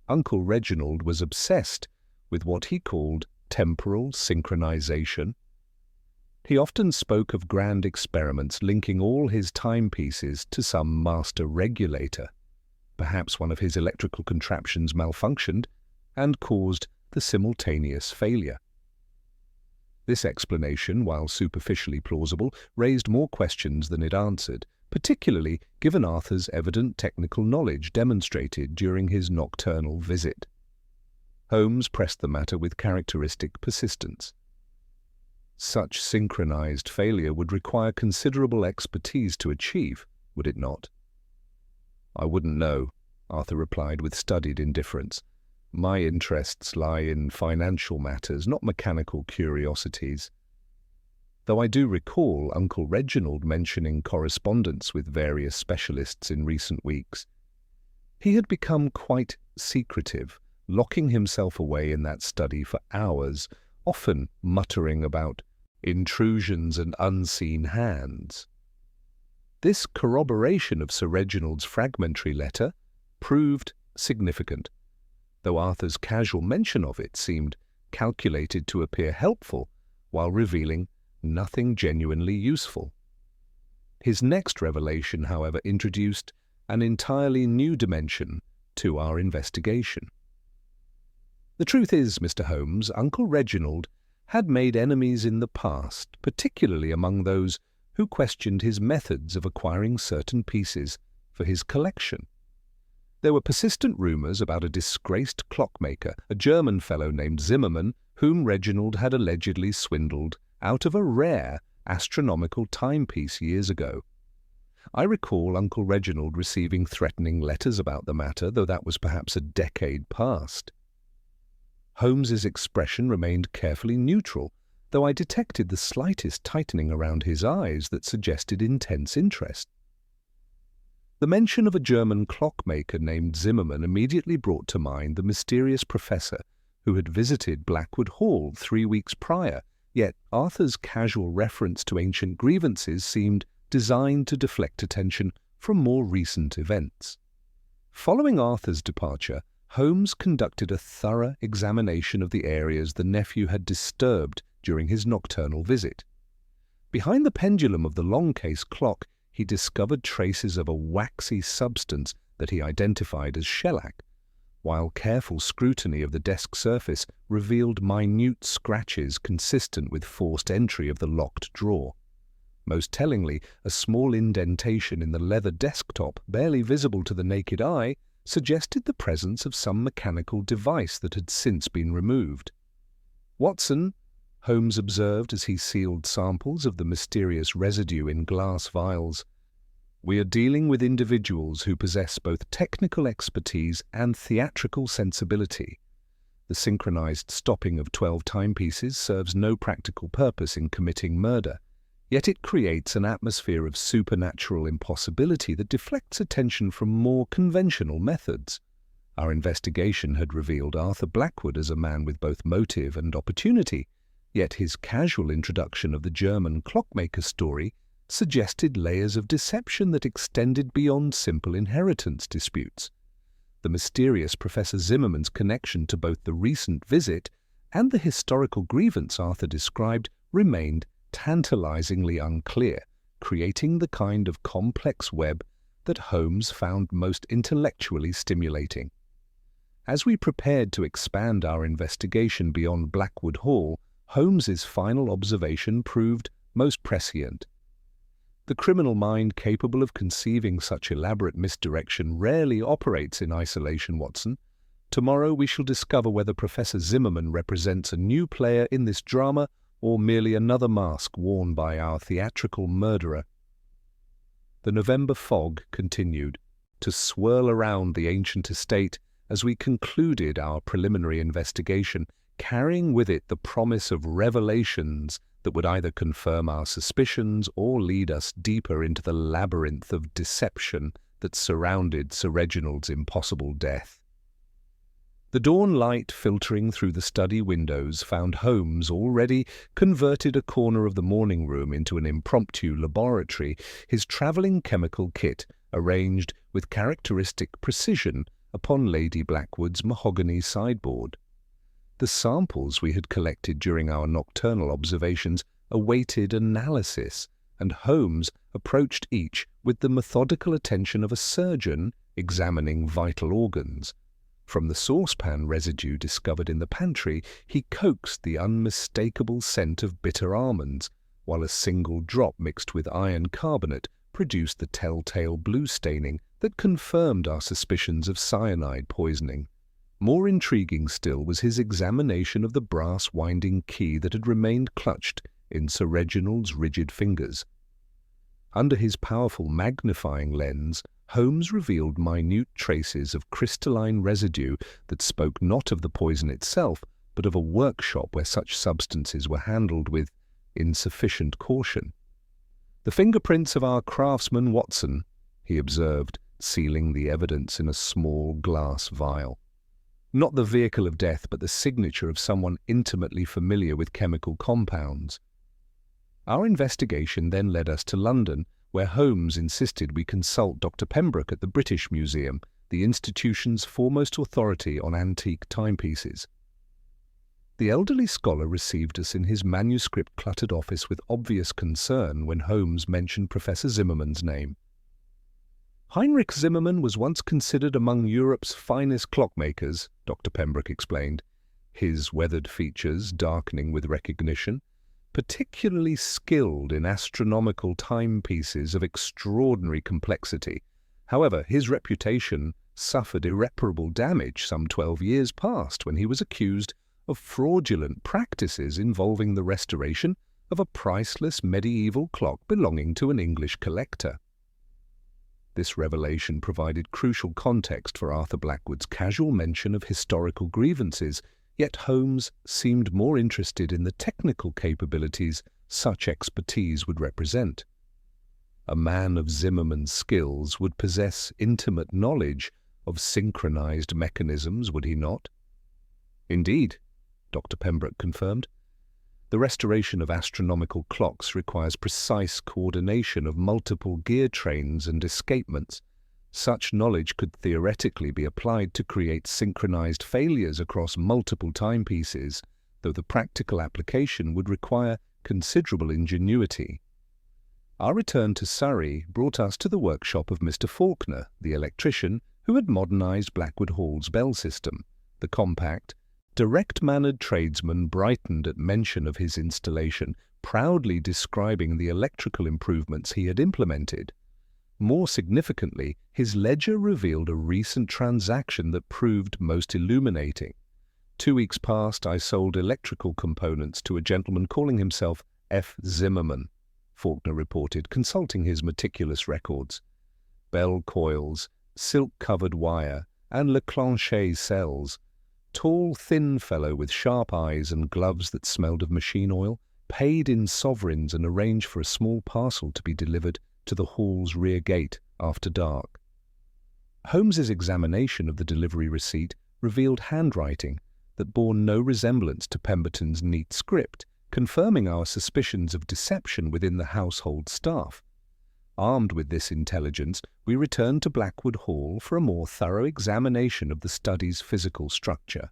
Uncle Reginald was obsessed with what he called temporal synchronization. He often spoke of grand experiments linking all his timepieces to some master regulator. Perhaps one of his electrical contraptions malfunctioned and caused the simultaneous failure. This explanation, while superficially plausible, raised more questions than it answered, particularly given Arthur's evident technical knowledge demonstrated during his nocturnal visit. Holmes pressed the matter with characteristic persistence. "Such synchronized failure would require considerable expertise to achieve, would it not?" "I wouldn't know," Arthur replied with studied indifference. "My interests lie in financial matters, not mechanical curiosities. Though I do recall Uncle Reginald mentioning correspondence with various specialists in recent weeks. He had become quite secretive, locking himself away in that study for hours, often muttering about intrusions and unseen hands." This corroboration of Sir Reginald's fragmentary letter proved significant, though Arthur's casual mention of it seemed calculated to appear helpful while revealing nothing genuinely useful. His next revelation, however, introduced an entirely new dimension to our investigation. "The truth is, Mr. Holmes, Uncle Reginald had made enemies in the past, particularly among those who questioned his methods of acquiring certain pieces for his collection. There were persistent rumours about a disgraced clockmaker, a German fellow named Zimmermann, whom Reginald had allegedly swindled out of a rare astronomical timepiece years ago. I recall Uncle Reginald receiving threatening letters about the matter, though that was perhaps a decade past. Holmes's expression remained carefully neutral, though I detected the slightest tightening around his eyes that suggested intense interest. The mention of a German clockmaker named Zimmermann immediately brought to mind the mysterious professor who had visited Blackwood Hall 3 weeks prior, yet Arthur's casual reference to ancient grievances seemed designed to deflect attention from more recent events. Following Arthur's departure, Holmes conducted a thorough examination of the areas the nephew had disturbed during his nocturnal visit. Behind the pendulum of the long-case clock, he discovered traces of a waxy substance that he identified as shellac, while careful scrutiny of the desk surface revealed minute scratches consistent with forced entry of the locked drawer. Most tellingly, a small indentation in the leather desktop, barely visible to the naked eye, suggested the presence of some mechanical device that had since been removed. "Watson," Holmes observed as he sealed samples of the mysterious residue in glass vials, "we are dealing with individuals who possess both technical expertise and theatrical sensibility. The synchronized stopping of 12 timepieces serves no practical purpose in committing murder, yet it creates an atmosphere of supernatural impossibility that deflects attention from more conventional methods. Our investigation had revealed Arthur Blackwood as a man with both motive and opportunity, yet his casual introduction of the German clockmaker story suggested layers of deception that extended beyond simple inheritance disputes. The mysterious Professor Zimmermann's connection to both the recent visit and the historical grievance Arthur described remained tantalizingly unclear, creating the kind of complex web that Holmes found most intellectually stimulating. As we prepared to expand our investigation beyond Blackwood Hall, Holmes's final observation proved most prescient. The criminal mind capable of conceiving such elaborate misdirection rarely operates in isolation, Watson. Tomorrow we shall discover whether Professor Zimmermann represents a new player in this drama or merely another mask worn by our theatrical murderer. The November fog continued to swirl around the ancient estate as we concluded our preliminary investigation, carrying with it the promise of revelations that would either confirm our suspicions or lead us deeper into the labyrinth of deception that surrounded Sir Reginald's impossible death. The dawn light filtering through the study windows found Holmes already converted a corner of the morning room into an impromptu laboratory, his travelling chemical kit arranged with characteristic precision upon Lady Blackwood's mahogany sideboard. The samples we had collected during our nocturnal observations awaited analysis, and Holmes approached each with the methodical attention of a surgeon examining vital organs. From the saucepan residue discovered in the pantry, he coaxed the unmistakable scent of bitter almonds, while a single drop mixed with iron carbonate produced the telltale blue staining that confirmed our suspicions of cyanide poisoning. More intriguing still was his examination of the brass winding key that had remained clutched in Sir Reginald's rigid fingers. Under his powerful magnifying lens, Holmes revealed minute traces of crystalline residue that spoke not of the poison itself, but of a workshop where such substances were handled with insufficient caution. "The fingerprints of our craftsman Watson," he observed, sealing the evidence in a small glass vial. "Not the vehicle of death, but the signature of someone intimately familiar with chemical compounds." Our investigation then led us to London, where Holmes insisted we consult Dr. Pembroke at the British Museum, the institution's foremost authority on antique timepieces. The elderly scholar received us in his manuscript-cluttered office with obvious concern when Holmes mentioned Professor Zimmermann's name. "Heinrich Zimmermann was once considered among Europe's finest clockmakers," Dr. Pembroke explained, his weathered features darkening with recognition. "Particularly skilled in astronomical timepieces of extraordinary complexity. However, his reputation suffered irreparable damage some 12 years past when he was accused of fraudulent practices involving the restoration of a priceless medieval clock belonging to an English collector. This revelation provided crucial context for Arthur Blackwood's casual mention of historical grievances, yet Holmes seemed more interested in the technical capabilities such expertise would represent. A man of Zimmermann's skills would possess intimate knowledge of synchronized mechanisms, would he not? Indeed, Dr. Pembroke confirmed. The restoration of astronomical clocks requires precise coordination of multiple gear trains and escapements. Such knowledge could theoretically be applied to create synchronized failures across multiple timepieces, though the practical application would require considerable ingenuity. Our return to Surrey brought us to the workshop of Mr. Faulkner, the electrician, who had modernized Blackwood Hall's bell system. The compact, direct-mannered tradesman brightened at mention of his installation, proudly describing the electrical improvements he had implemented. More significantly, his ledger revealed a recent transaction that proved most illuminating. 2 weeks past, I sold electrical components to a gentleman calling himself F. Zimmermann, Faulkner reported, consulting his meticulous records. Bell coils, silk-covered wire, and Leclanché cells. Tall, thin fellow with sharp eyes and gloves that smelled of machine oil, paid in sovereigns and arranged for a small parcel to be delivered to the hall's rear gate after dark. Holmes's examination of the delivery receipt revealed handwriting that bore no resemblance to Pemberton's neat script, confirming our suspicions of deception within the household staff. Armed with this intelligence, we returned to Blackwood Hall for a more thorough examination of the study's physical structure.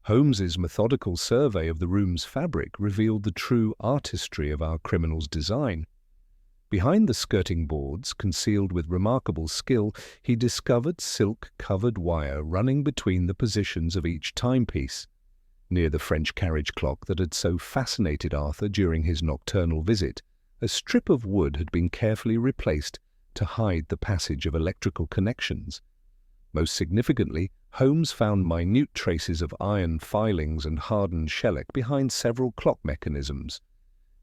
Holmes's methodical survey of the room's fabric revealed the true artistry of our criminal's design. Behind the skirting boards, concealed with remarkable skill, he discovered silk-covered wire running between the positions of each timepiece. Near the French carriage clock that had so fascinated Arthur during his nocturnal visit, a strip of wood had been carefully replaced to hide the passage of electrical connections. Most significantly, Holmes found minute traces of iron filings and hardened shellac behind several clock mechanisms.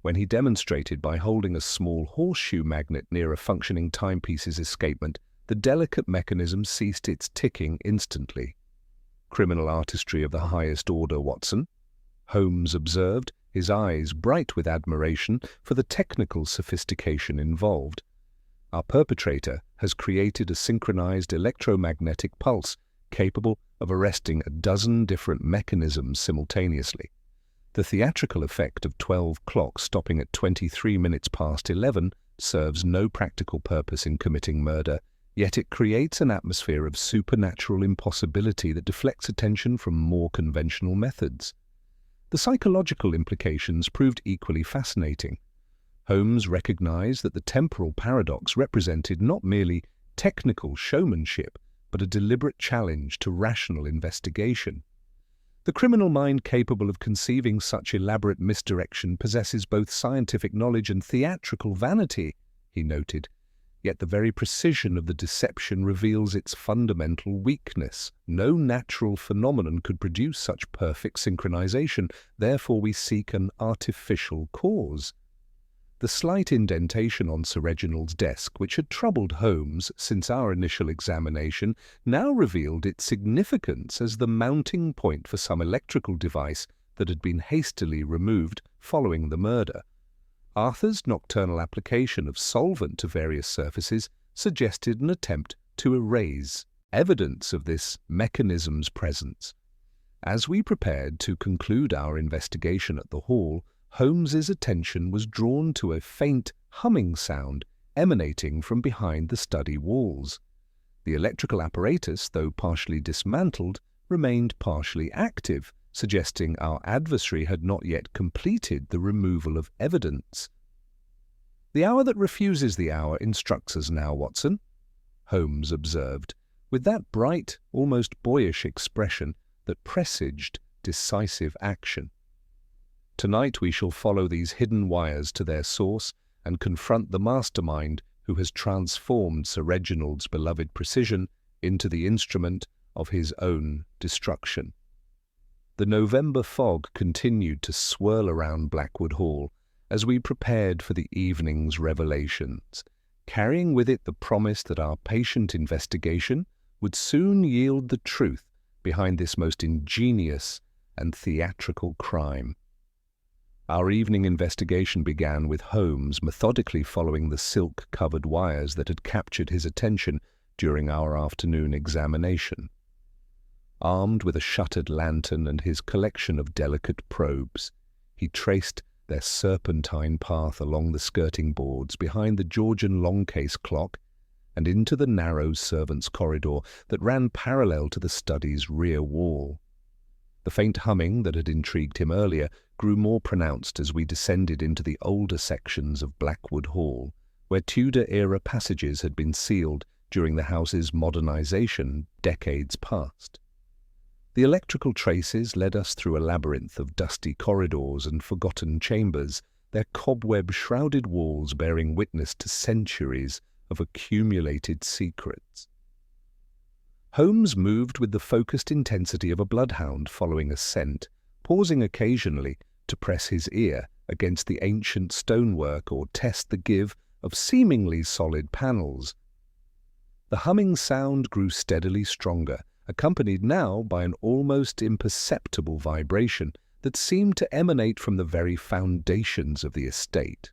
When he demonstrated by holding a small horseshoe magnet near a functioning timepiece's escapement, the delicate mechanism ceased its ticking instantly. "Criminal artistry of the highest order, Watson," Holmes observed, his eyes bright with admiration for the technical sophistication involved. "Our perpetrator has created a synchronized electromagnetic pulse capable of arresting a dozen different mechanisms simultaneously. The theatrical effect of 12 clocks stopping at 23 minutes past 11 serves no practical purpose in committing murder, yet it creates an atmosphere of supernatural impossibility that deflects attention from more conventional methods." The psychological implications proved equally fascinating. Holmes recognized that the temporal paradox represented not merely technical showmanship, but a deliberate challenge to rational investigation. The criminal mind capable of conceiving such elaborate misdirection possesses both scientific knowledge and theatrical vanity, he noted. Yet the very precision of the deception reveals its fundamental weakness. No natural phenomenon could produce such perfect synchronization, therefore we seek an artificial cause. The slight indentation on Sir Reginald's desk, which had troubled Holmes since our initial examination, now revealed its significance as the mounting point for some electrical device that had been hastily removed following the murder. Arthur's nocturnal application of solvent to various surfaces suggested an attempt to erase evidence of this mechanism's presence. As we prepared to conclude our investigation at the hall, Holmes's attention was drawn to a faint humming sound emanating from behind the study walls. The electrical apparatus, though partially dismantled, remained partially active, suggesting our adversary had not yet completed the removal of evidence. "The hour that refuses the hour instructs us now, Watson," Holmes observed, with that bright, almost boyish expression that presaged decisive action. "Tonight we shall follow these hidden wires to their source and confront the mastermind who has transformed Sir Reginald's beloved precision into the instrument of his own destruction." The November fog continued to swirl around Blackwood Hall as we prepared for the evening's revelations, carrying with it the promise that our patient investigation would soon yield the truth behind this most ingenious and theatrical crime. Our evening investigation began with Holmes methodically following the silk-covered wires that had captured his attention during our afternoon examination. Armed with a shuttered lantern and his collection of delicate probes, he traced their serpentine path along the skirting boards behind the Georgian long-case clock and into the narrow servants' corridor that ran parallel to the study's rear wall. The faint humming that had intrigued him earlier grew more pronounced as we descended into the older sections of Blackwood Hall, where Tudor-era passages had been sealed during the house's modernization decades past. The electrical traces led us through a labyrinth of dusty corridors and forgotten chambers, their cobweb-shrouded walls bearing witness to centuries of accumulated secrets. Holmes moved with the focused intensity of a bloodhound following a scent, pausing occasionally to press his ear against the ancient stonework or test the give of seemingly solid panels. The humming sound grew steadily stronger, accompanied now by an almost imperceptible vibration that seemed to emanate from the very foundations of the estate.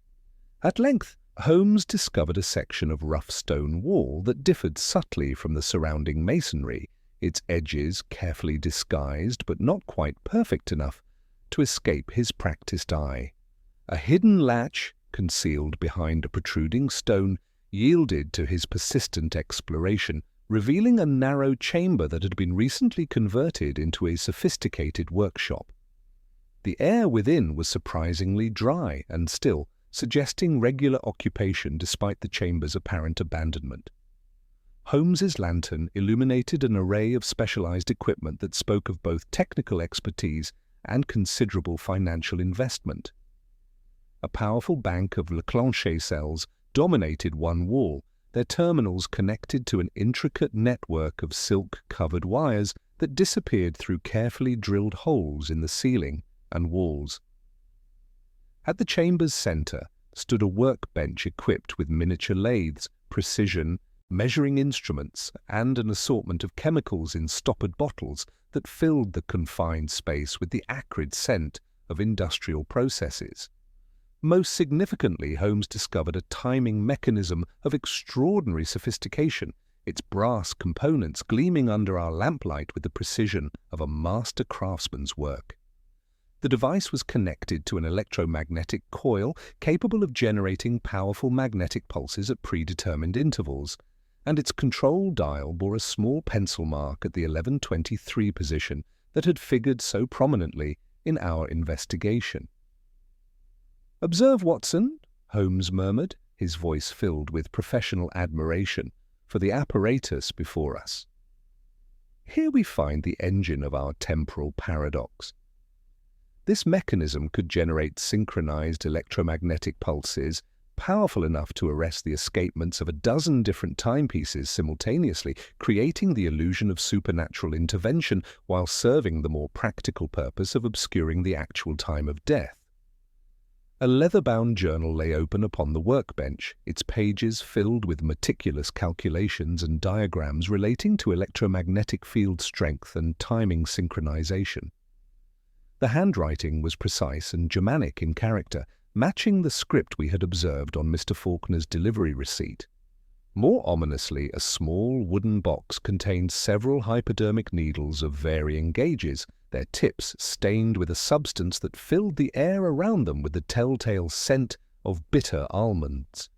At length, Holmes discovered a section of rough stone wall that differed subtly from the surrounding masonry, its edges carefully disguised but not quite perfect enough to escape his practiced eye. A hidden latch, concealed behind a protruding stone, yielded to his persistent exploration, revealing a narrow chamber that had been recently converted into a sophisticated workshop. The air within was surprisingly dry and still, suggesting regular occupation despite the chamber's apparent abandonment. Holmes's lantern illuminated an array of specialized equipment that spoke of both technical expertise and considerable financial investment. A powerful bank of Leclanche cells dominated one wall, their terminals connected to an intricate network of silk-covered wires that disappeared through carefully drilled holes in the ceiling and walls. At the chamber's center stood a workbench equipped with miniature lathes, precision, measuring instruments, and an assortment of chemicals in stoppered bottles that filled the confined space with the acrid scent of industrial processes. Most significantly, Holmes discovered a timing mechanism of extraordinary sophistication, its brass components gleaming under our lamplight with the precision of a master craftsman's work. The device was connected to an electromagnetic coil capable of generating powerful magnetic pulses at predetermined intervals, and its control dial bore a small pencil mark at the 11:23 position that had figured so prominently in our investigation. "Observe, Watson," Holmes murmured, his voice filled with professional admiration for the apparatus before us. "Here we find the engine of our temporal paradox. This mechanism could generate synchronized electromagnetic pulses powerful enough to arrest the escapements of a dozen different timepieces simultaneously, creating the illusion of supernatural intervention while serving the more practical purpose of obscuring the actual time of death." A leather-bound journal lay open upon the workbench, its pages filled with meticulous calculations and diagrams relating to electromagnetic field strength and timing synchronization. The handwriting was precise and Germanic in character, matching the script we had observed on Mr. Faulkner's delivery receipt. More ominously, a small wooden box contained several hypodermic needles of varying gauges, their tips stained with a substance that filled the air around them with the telltale scent of bitter almonds.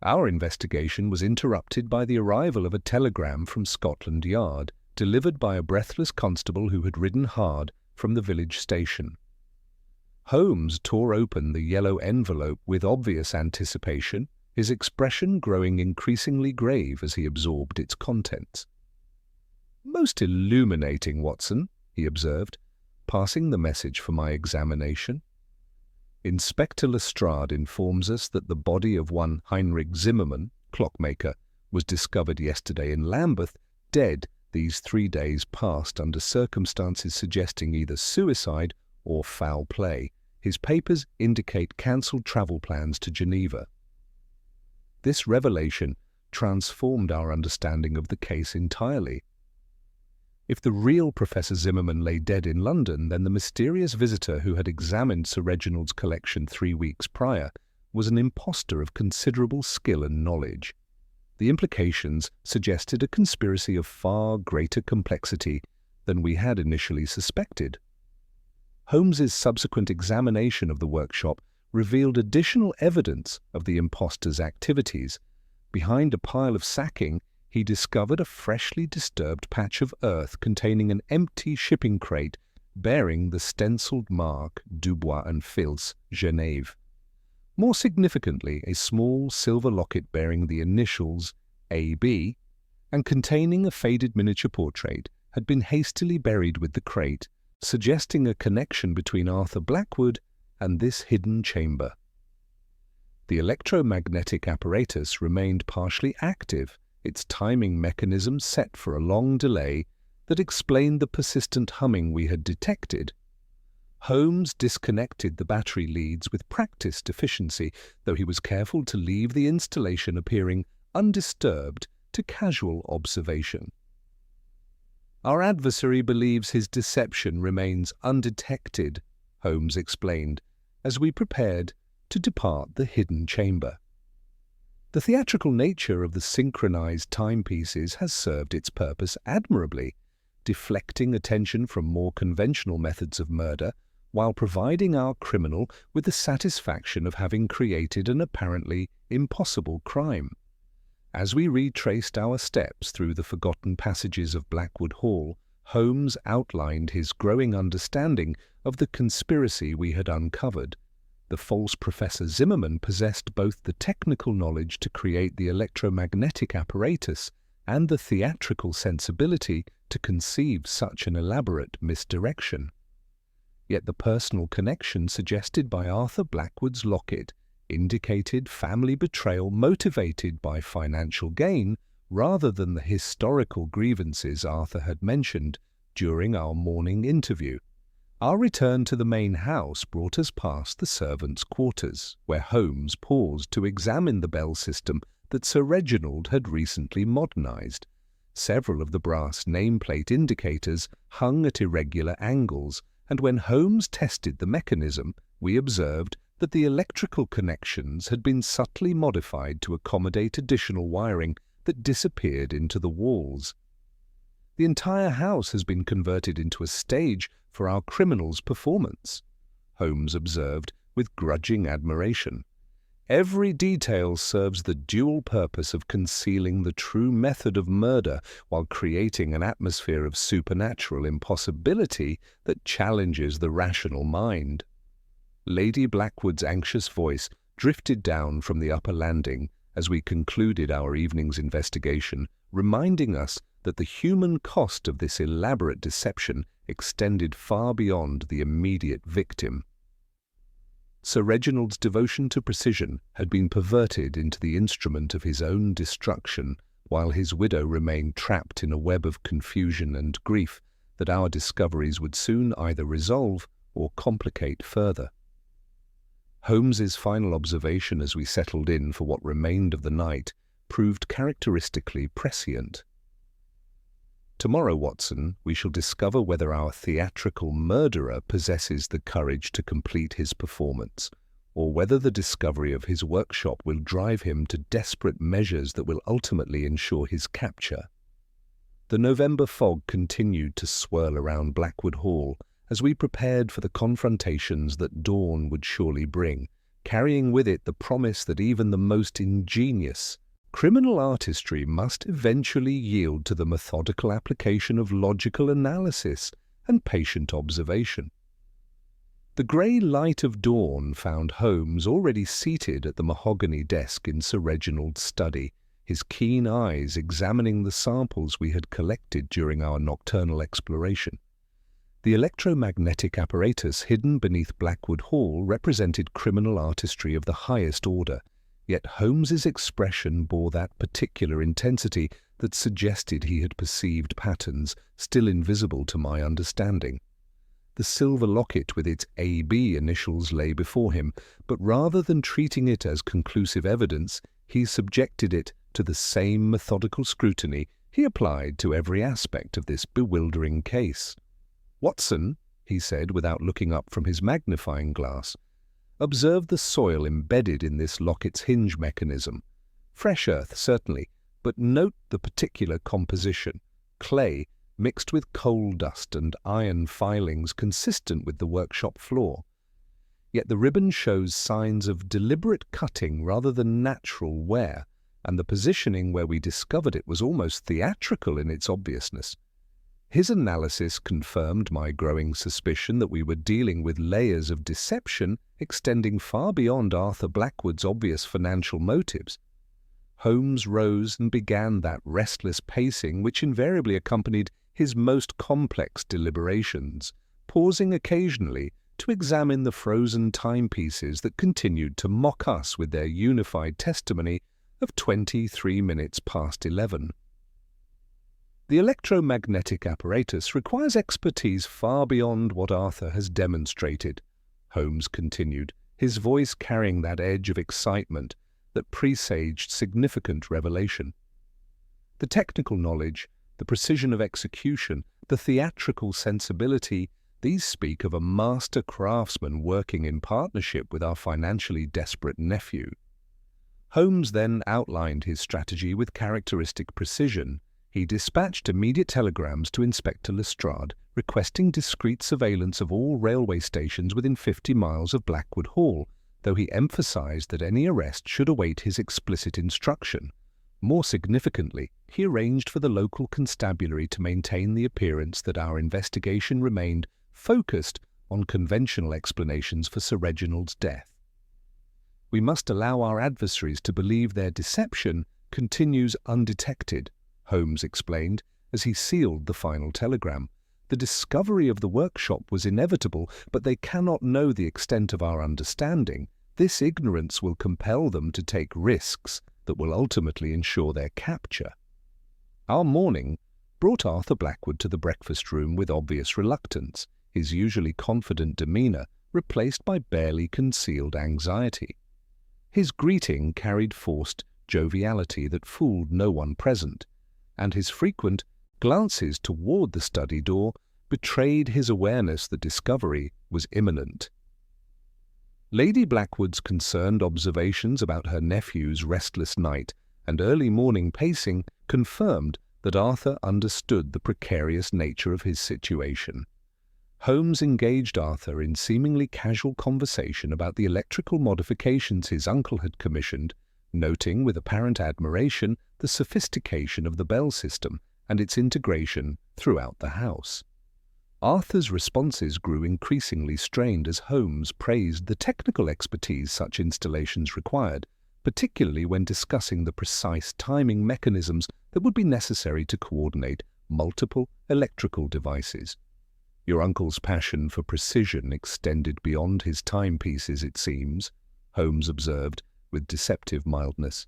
Our investigation was interrupted by the arrival of a telegram from Scotland Yard, delivered by a breathless constable who had ridden hard from the village station. Holmes tore open the yellow envelope with obvious anticipation, his expression growing increasingly grave as he absorbed its contents. "Most illuminating, Watson," he observed, passing the message for my examination. "Inspector Lestrade informs us that the body of one Heinrich Zimmermann, clockmaker, was discovered yesterday in Lambeth, dead These 3 days passed under circumstances suggesting either suicide or foul play. His papers indicate cancelled travel plans to Geneva. This revelation transformed our understanding of the case entirely. If the real Professor Zimmermann lay dead in London, then the mysterious visitor who had examined Sir Reginald's collection 3 weeks prior was an impostor of considerable skill and knowledge. The implications suggested a conspiracy of far greater complexity than we had initially suspected. Holmes's subsequent examination of the workshop revealed additional evidence of the impostor's activities. Behind a pile of sacking, he discovered a freshly disturbed patch of earth containing an empty shipping crate bearing the stenciled mark Dubois and Fils, Genève. More significantly, a small silver locket bearing the initials AB and containing a faded miniature portrait had been hastily buried with the crate, suggesting a connection between Arthur Blackwood and this hidden chamber. The electromagnetic apparatus remained partially active, its timing mechanism set for a long delay that explained the persistent humming we had detected. Holmes disconnected the battery leads with practiced efficiency, though he was careful to leave the installation appearing undisturbed to casual observation. Our adversary believes his deception remains undetected, Holmes explained, as we prepared to depart the hidden chamber. The theatrical nature of the synchronized timepieces has served its purpose admirably, deflecting attention from more conventional methods of murder while providing our criminal with the satisfaction of having created an apparently impossible crime. As we retraced our steps through the forgotten passages of Blackwood Hall, Holmes outlined his growing understanding of the conspiracy we had uncovered. The false Professor Zimmermann possessed both the technical knowledge to create the electromagnetic apparatus and the theatrical sensibility to conceive such an elaborate misdirection. Yet the personal connection suggested by Arthur Blackwood's locket indicated family betrayal motivated by financial gain rather than the historical grievances Arthur had mentioned during our morning interview. Our return to the main house brought us past the servants' quarters, where Holmes paused to examine the bell system that Sir Reginald had recently modernized. Several of the brass nameplate indicators hung at irregular angles, and when Holmes tested the mechanism, we observed that the electrical connections had been subtly modified to accommodate additional wiring that disappeared into the walls. The entire house has been converted into a stage for our criminal's performance, Holmes observed with grudging admiration. Every detail serves the dual purpose of concealing the true method of murder while creating an atmosphere of supernatural impossibility that challenges the rational mind. Lady Blackwood's anxious voice drifted down from the upper landing as we concluded our evening's investigation, reminding us that the human cost of this elaborate deception extended far beyond the immediate victim. Sir Reginald's devotion to precision had been perverted into the instrument of his own destruction, while his widow remained trapped in a web of confusion and grief that our discoveries would soon either resolve or complicate further. Holmes's final observation as we settled in for what remained of the night proved characteristically prescient. Tomorrow, Watson, we shall discover whether our theatrical murderer possesses the courage to complete his performance, or whether the discovery of his workshop will drive him to desperate measures that will ultimately ensure his capture. The November fog continued to swirl around Blackwood Hall as we prepared for the confrontations that dawn would surely bring, carrying with it the promise that even the most ingenious criminal artistry must eventually yield to the methodical application of logical analysis and patient observation. The grey light of dawn found Holmes already seated at the mahogany desk in Sir Reginald's study, his keen eyes examining the samples we had collected during our nocturnal exploration. The electromagnetic apparatus hidden beneath Blackwood Hall represented criminal artistry of the highest order, Yet Holmes's expression bore that particular intensity that suggested he had perceived patterns still invisible to my understanding. The silver locket with its AB initials lay before him, but rather than treating it as conclusive evidence, he subjected it to the same methodical scrutiny he applied to every aspect of this bewildering case. "Watson," he said without looking up from his magnifying glass, "observe the soil embedded in this locket's hinge mechanism. Fresh earth, certainly, but note the particular composition: clay mixed with coal dust and iron filings consistent with the workshop floor. Yet the ribbon shows signs of deliberate cutting rather than natural wear, and the positioning where we discovered it was almost theatrical in its obviousness." His analysis confirmed my growing suspicion that we were dealing with layers of deception extending far beyond Arthur Blackwood's obvious financial motives. Holmes rose and began that restless pacing which invariably accompanied his most complex deliberations, pausing occasionally to examine the frozen timepieces that continued to mock us with their unified testimony of 23 minutes past 11. "The electromagnetic apparatus requires expertise far beyond what Arthur has demonstrated," Holmes continued, his voice carrying that edge of excitement that presaged significant revelation. "The technical knowledge, the precision of execution, the theatrical sensibility, these speak of a master craftsman working in partnership with our financially desperate nephew." Holmes then outlined his strategy with characteristic precision. He dispatched immediate telegrams to Inspector Lestrade, requesting discreet surveillance of all railway stations within 50 miles of Blackwood Hall, though he emphasized that any arrest should await his explicit instruction. More significantly, he arranged for the local constabulary to maintain the appearance that our investigation remained focused on conventional explanations for Sir Reginald's death. "We must allow our adversaries to believe their deception continues undetected," Holmes explained as he sealed the final telegram. "The discovery of the workshop was inevitable, but they cannot know the extent of our understanding. This ignorance will compel them to take risks that will ultimately ensure their capture." Our morning brought Arthur Blackwood to the breakfast room with obvious reluctance, his usually confident demeanour replaced by barely concealed anxiety. His greeting carried forced joviality that fooled no one present, and his frequent glances toward the study door betrayed his awareness that discovery was imminent. Lady Blackwood's concerned observations about her nephew's restless night and early morning pacing confirmed that Arthur understood the precarious nature of his situation. Holmes engaged Arthur in seemingly casual conversation about the electrical modifications his uncle had commissioned, noting with apparent admiration the sophistication of the bell system and its integration throughout the house. Arthur's responses grew increasingly strained as Holmes praised the technical expertise such installations required, particularly when discussing the precise timing mechanisms that would be necessary to coordinate multiple electrical devices. "Your uncle's passion for precision extended beyond his timepieces, it seems," Holmes observed with deceptive mildness.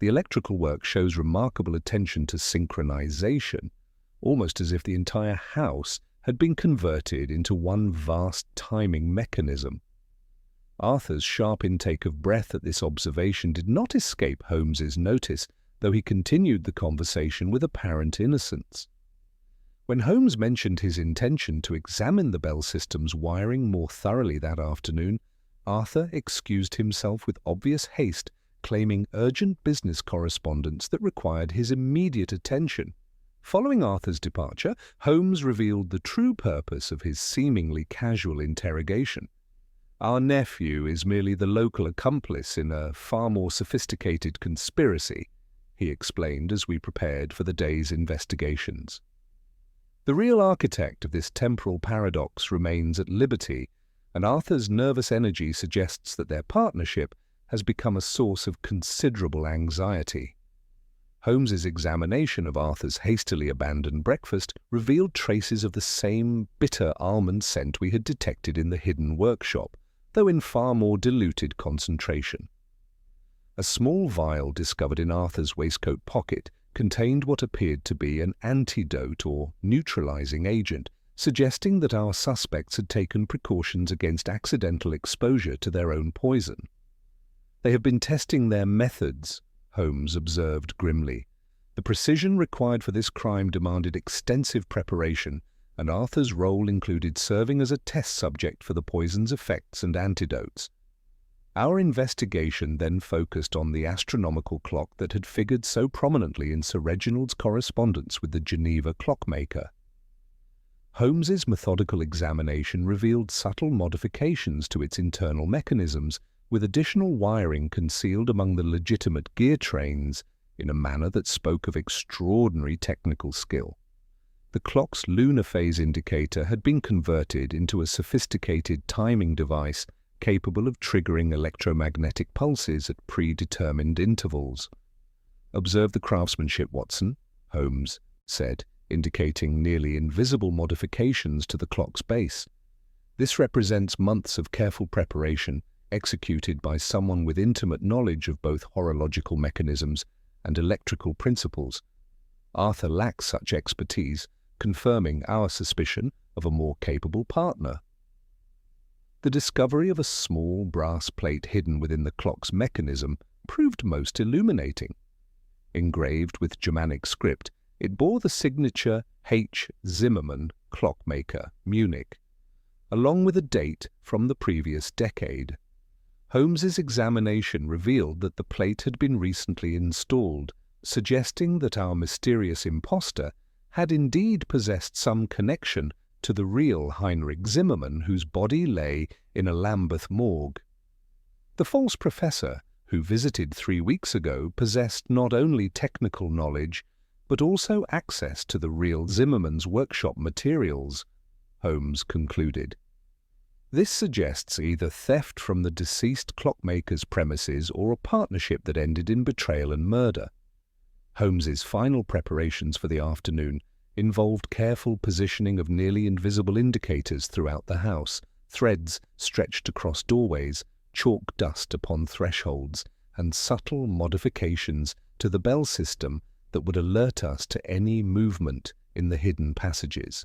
"The electrical work shows remarkable attention to synchronization, almost as if the entire house had been converted into one vast timing mechanism." Arthur's sharp intake of breath at this observation did not escape Holmes's notice, though he continued the conversation with apparent innocence. When Holmes mentioned his intention to examine the bell system's wiring more thoroughly that afternoon, Arthur excused himself with obvious haste, claiming urgent business correspondence that required his immediate attention. Following Arthur's departure, Holmes revealed the true purpose of his seemingly casual interrogation. "Our nephew is merely the local accomplice in a far more sophisticated conspiracy," he explained as we prepared for the day's investigations. "The real architect of this temporal paradox remains at liberty, and Arthur's nervous energy suggests that their partnership has become a source of considerable anxiety." Holmes's examination of Arthur's hastily abandoned breakfast revealed traces of the same bitter almond scent we had detected in the hidden workshop, though in far more diluted concentration. A small vial discovered in Arthur's waistcoat pocket contained what appeared to be an antidote or neutralizing agent, suggesting that our suspects had taken precautions against accidental exposure to their own poison. "They have been testing their methods," Holmes observed grimly. The precision required for this crime demanded extensive preparation, and Arthur's role included serving as a test subject for the poison's effects and antidotes. Our investigation then focused on the astronomical clock that had figured so prominently in Sir Reginald's correspondence with the Geneva clockmaker. Holmes's methodical examination revealed subtle modifications to its internal mechanisms, with additional wiring concealed among the legitimate gear trains in a manner that spoke of extraordinary technical skill. The clock's lunar phase indicator had been converted into a sophisticated timing device capable of triggering electromagnetic pulses at predetermined intervals. "Observe the craftsmanship, Watson," Holmes said, indicating nearly invisible modifications to the clock's base. "This represents months of careful preparation executed by someone with intimate knowledge of both horological mechanisms and electrical principles. Arthur lacks such expertise, confirming our suspicion of a more capable partner." The discovery of a small brass plate hidden within the clock's mechanism proved most illuminating. Engraved with Germanic script, it bore the signature H. Zimmermann, clockmaker, Munich, along with a date from the previous decade. Holmes's examination revealed that the plate had been recently installed, suggesting that our mysterious impostor had indeed possessed some connection to the real Heinrich Zimmermann, whose body lay in a Lambeth morgue. The false professor, who visited 3 weeks ago, possessed not only technical knowledge, but also access to the real Zimmermann's workshop materials, Holmes concluded. This suggests either theft from the deceased clockmaker's premises or a partnership that ended in betrayal and murder. Holmes's final preparations for the afternoon involved careful positioning of nearly invisible indicators throughout the house, threads stretched across doorways, chalk dust upon thresholds, and subtle modifications to the bell system that would alert us to any movement in the hidden passages.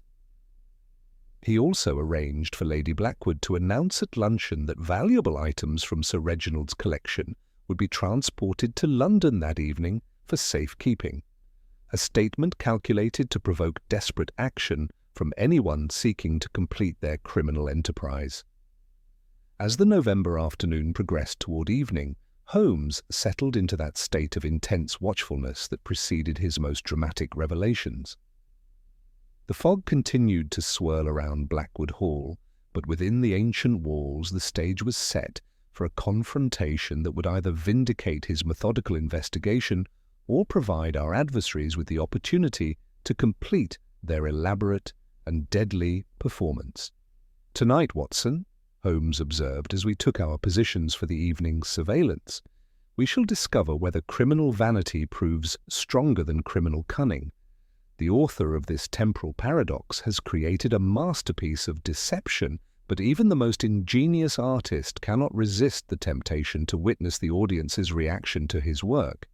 He also arranged for Lady Blackwood to announce at luncheon that valuable items from Sir Reginald's collection would be transported to London that evening for safekeeping, a statement calculated to provoke desperate action from anyone seeking to complete their criminal enterprise. As the November afternoon progressed toward evening, Holmes settled into that state of intense watchfulness that preceded his most dramatic revelations. The fog continued to swirl around Blackwood Hall, but within the ancient walls the stage was set for a confrontation that would either vindicate his methodical investigation or provide our adversaries with the opportunity to complete their elaborate and deadly performance. "Tonight, Watson," Holmes observed as we took our positions for the evening's surveillance, "we shall discover whether criminal vanity proves stronger than criminal cunning. The author of this temporal paradox has created a masterpiece of deception, but even the most ingenious artist cannot resist the temptation to witness the audience's reaction to his work."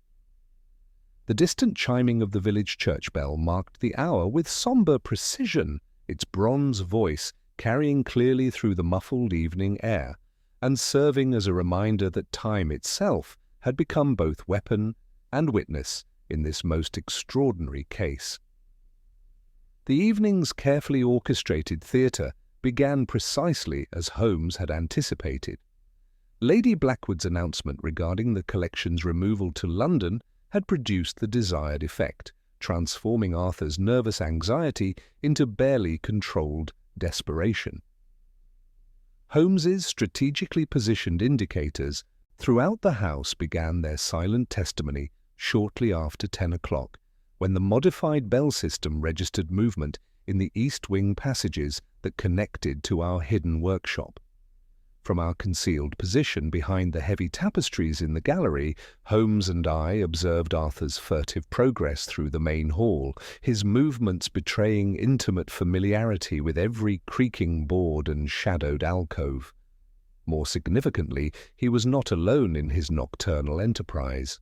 The distant chiming of the village church bell marked the hour with sombre precision, its bronze voice carrying clearly through the muffled evening air, and serving as a reminder that time itself had become both weapon and witness in this most extraordinary case. The evening's carefully orchestrated theatre began precisely as Holmes had anticipated. Lady Blackwood's announcement regarding the collection's removal to London had produced the desired effect, transforming Arthur's nervous anxiety into barely controlled desperation. Holmes's strategically positioned indicators throughout the house began their silent testimony shortly after 10 o'clock, when the modified bell system registered movement in the east wing passages that connected to our hidden workshop. From our concealed position behind the heavy tapestries in the gallery, Holmes and I observed Arthur's furtive progress through the main hall, his movements betraying intimate familiarity with every creaking board and shadowed alcove. More significantly, he was not alone in his nocturnal enterprise.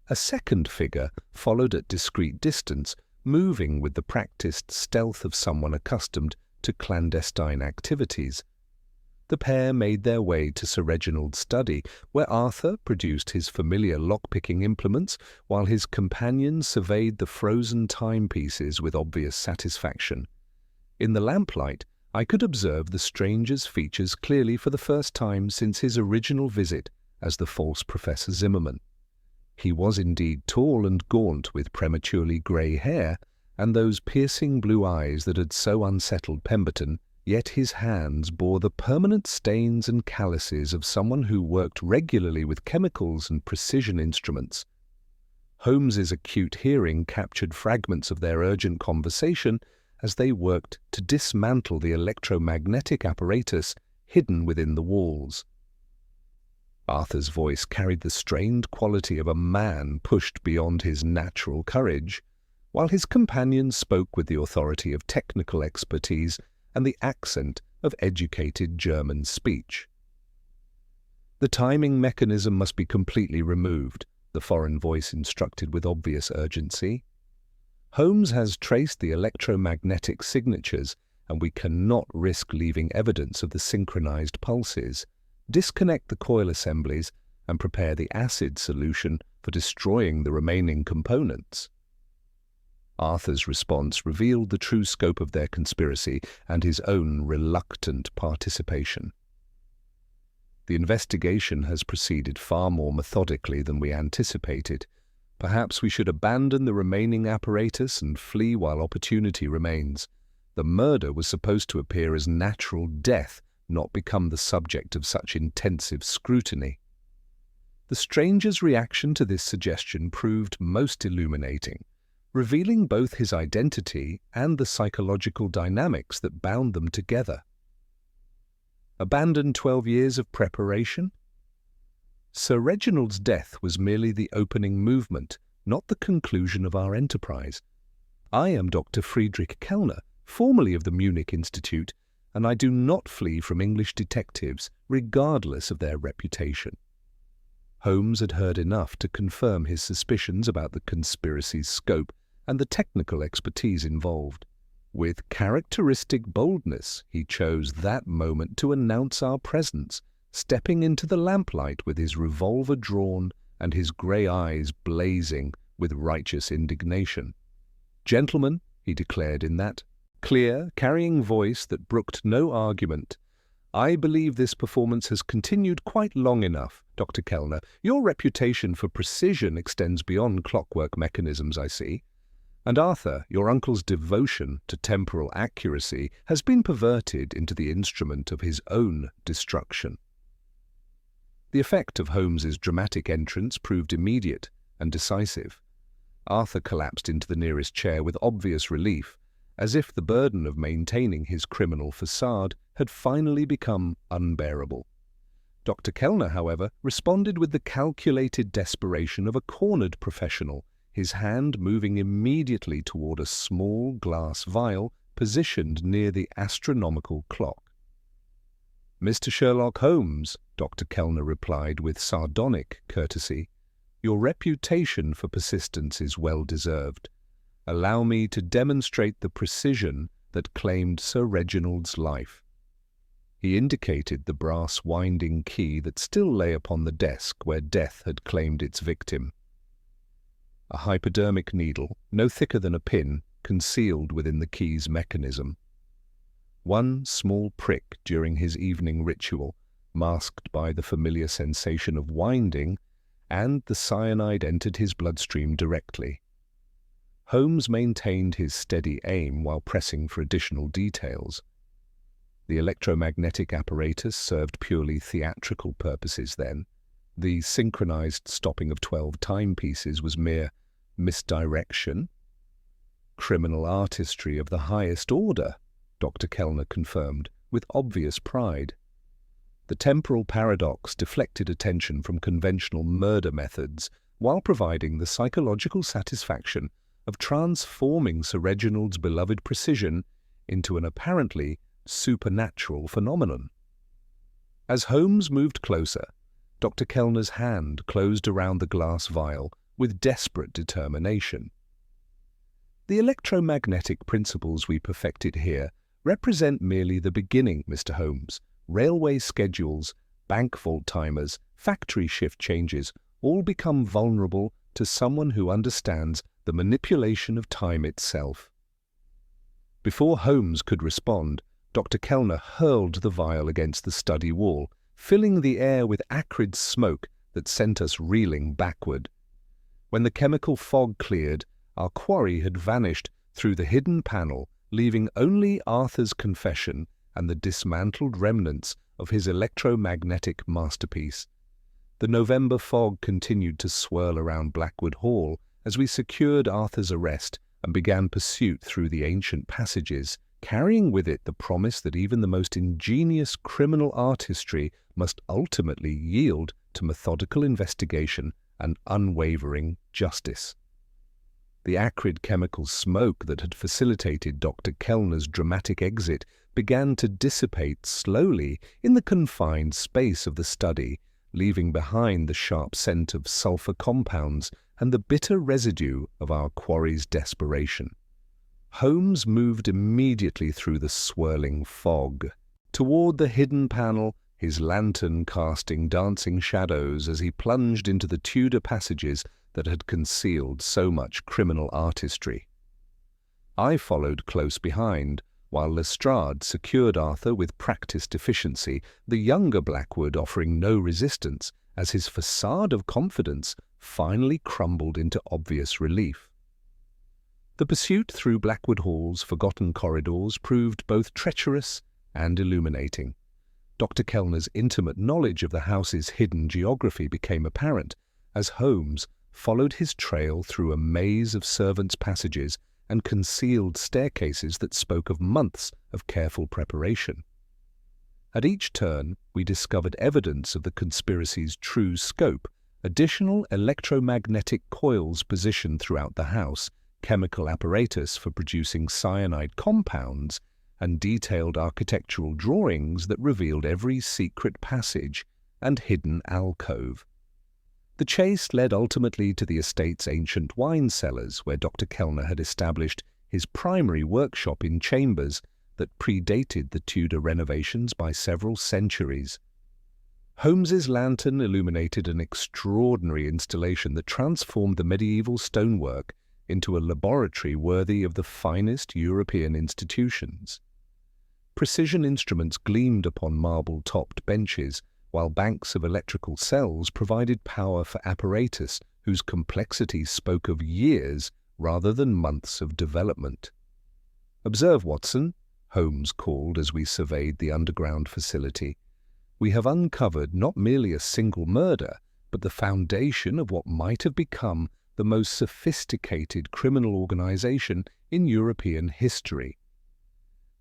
A second figure followed at discreet distance, moving with the practiced stealth of someone accustomed to clandestine activities. The pair made their way to Sir Reginald's study, where Arthur produced his familiar lock-picking implements, while his companion surveyed the frozen timepieces with obvious satisfaction. In the lamplight, I could observe the stranger's features clearly for the first time since his original visit as the false Professor Zimmerman. He was indeed tall and gaunt, with prematurely grey hair and those piercing blue eyes that had so unsettled Pemberton, yet his hands bore the permanent stains and calluses of someone who worked regularly with chemicals and precision instruments. Holmes's acute hearing captured fragments of their urgent conversation as they worked to dismantle the electromagnetic apparatus hidden within the walls. Arthur's voice carried the strained quality of a man pushed beyond his natural courage, while his companion spoke with the authority of technical expertise and the accent of educated German speech. "The timing mechanism must be completely removed," the foreign voice instructed with obvious urgency. "Holmes has traced the electromagnetic signatures, and we cannot risk leaving evidence of the synchronized pulses. Disconnect the coil assemblies and prepare the acid solution for destroying the remaining components." Arthur's response revealed the true scope of their conspiracy and his own reluctant participation. "The investigation has proceeded far more methodically than we anticipated. Perhaps we should abandon the remaining apparatus and flee while opportunity remains. The murder was supposed to appear as natural death, not become the subject of such intensive scrutiny." The stranger's reaction to this suggestion proved most illuminating, revealing both his identity and the psychological dynamics that bound them together. Abandon 12 years of preparation? Sir Reginald's death was merely the opening movement, not the conclusion of our enterprise. I am Dr. Friedrich Kellner, formerly of the Munich Institute, and I do not flee from English detectives, regardless of their reputation. Holmes had heard enough to confirm his suspicions about the conspiracy's scope and the technical expertise involved. With characteristic boldness, he chose that moment to announce our presence, stepping into the lamplight with his revolver drawn and his grey eyes blazing with righteous indignation. "Gentlemen," he declared in that clear, carrying voice that brooked no argument, "I believe this performance has continued quite long enough. Dr. Kellner, your reputation for precision extends beyond clockwork mechanisms, I see. And Arthur, your uncle's devotion to temporal accuracy has been perverted into the instrument of his own destruction." The effect of Holmes's dramatic entrance proved immediate and decisive. Arthur collapsed into the nearest chair with obvious relief, as if the burden of maintaining his criminal facade had finally become unbearable. Dr. Kellner, however, responded with the calculated desperation of a cornered professional, his hand moving immediately toward a small glass vial positioned near the astronomical clock. "Mr. Sherlock Holmes," Dr. Kellner replied with sardonic courtesy, "your reputation for persistence is well deserved. Allow me to demonstrate the precision that claimed Sir Reginald's life." He indicated the brass winding key that still lay upon the desk where death had claimed its victim. A hypodermic needle, no thicker than a pin, concealed within the key's mechanism. One small prick during his evening ritual, masked by the familiar sensation of winding, and the cyanide entered his bloodstream directly. Holmes maintained his steady aim while pressing for additional details. The electromagnetic apparatus served purely theatrical purposes then. The synchronized stopping of 12 timepieces was mere misdirection. "Criminal artistry of the highest order," Dr. Kellner confirmed, with obvious pride. The temporal paradox deflected attention from conventional murder methods while providing the psychological satisfaction of transforming Sir Reginald's beloved precision into an apparently supernatural phenomenon. As Holmes moved closer, Dr. Kellner's hand closed around the glass vial with desperate determination. The electromagnetic principles we perfected here represent merely the beginning, Mr. Holmes. Railway schedules, bank vault timers, factory shift changes all become vulnerable to someone who understands the manipulation of time itself. Before Holmes could respond, Dr. Kellner hurled the vial against the study wall, filling the air with acrid smoke that sent us reeling backward. When the chemical fog cleared, our quarry had vanished through the hidden panel, leaving only Arthur's confession and the dismantled remnants of his electromagnetic masterpiece. The November fog continued to swirl around Blackwood Hall as we secured Arthur's arrest and began pursuit through the ancient passages, carrying with it the promise that even the most ingenious criminal artistry must ultimately yield to methodical investigation and unwavering justice. The acrid chemical smoke that had facilitated Dr. Kellner's dramatic exit began to dissipate slowly in the confined space of the study, leaving behind the sharp scent of sulfur compounds and the bitter residue of our quarry's desperation. Holmes moved immediately through the swirling fog, toward the hidden panel, his lantern casting dancing shadows as he plunged into the Tudor passages that had concealed so much criminal artistry. I followed close behind, while Lestrade secured Arthur with practiced efficiency, the younger Blackwood offering no resistance as his facade of confidence finally crumbled into obvious relief. The pursuit through Blackwood Hall's forgotten corridors proved both treacherous and illuminating. Dr. Kellner's intimate knowledge of the house's hidden geography became apparent as Holmes followed his trail through a maze of servants' passages and concealed staircases that spoke of months of careful preparation. At each turn, we discovered evidence of the conspiracy's true scope: additional electromagnetic coils positioned throughout the house, chemical apparatus for producing cyanide compounds, and detailed architectural drawings that revealed every secret passage and hidden alcove. The chase led ultimately to the estate's ancient wine cellars, where Dr. Kellner had established his primary workshop in chambers that predated the Tudor renovations by several centuries. Holmes's lantern illuminated an extraordinary installation that transformed the medieval stonework into a laboratory worthy of the finest European institutions. Precision instruments gleamed upon marble-topped benches, while banks of electrical cells provided power for apparatus whose complexity spoke of years rather than months of development. "Observe, Watson," Holmes called as we surveyed the underground facility. "We have uncovered not merely a single murder, but the foundation of what might have become the most sophisticated criminal organization in European history."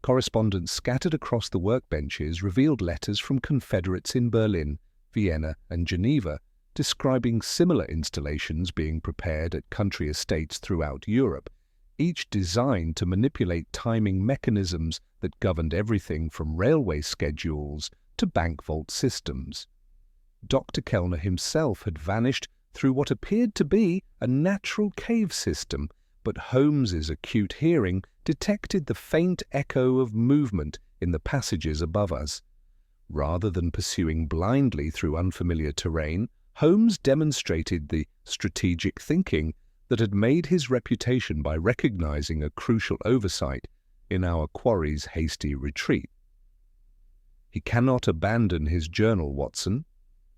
Correspondence scattered across the workbenches revealed letters from Confederates in Berlin, Vienna, and Geneva, describing similar installations being prepared at country estates throughout Europe, each designed to manipulate timing mechanisms that governed everything from railway schedules to bank vault systems. Dr. Kellner himself had vanished through what appeared to be a natural cave system, but Holmes's acute hearing detected the faint echo of movement in the passages above us. Rather than pursuing blindly through unfamiliar terrain, Holmes demonstrated the strategic thinking that had made his reputation by recognizing a crucial oversight in our quarry's hasty retreat. "He cannot abandon his journal, Watson,"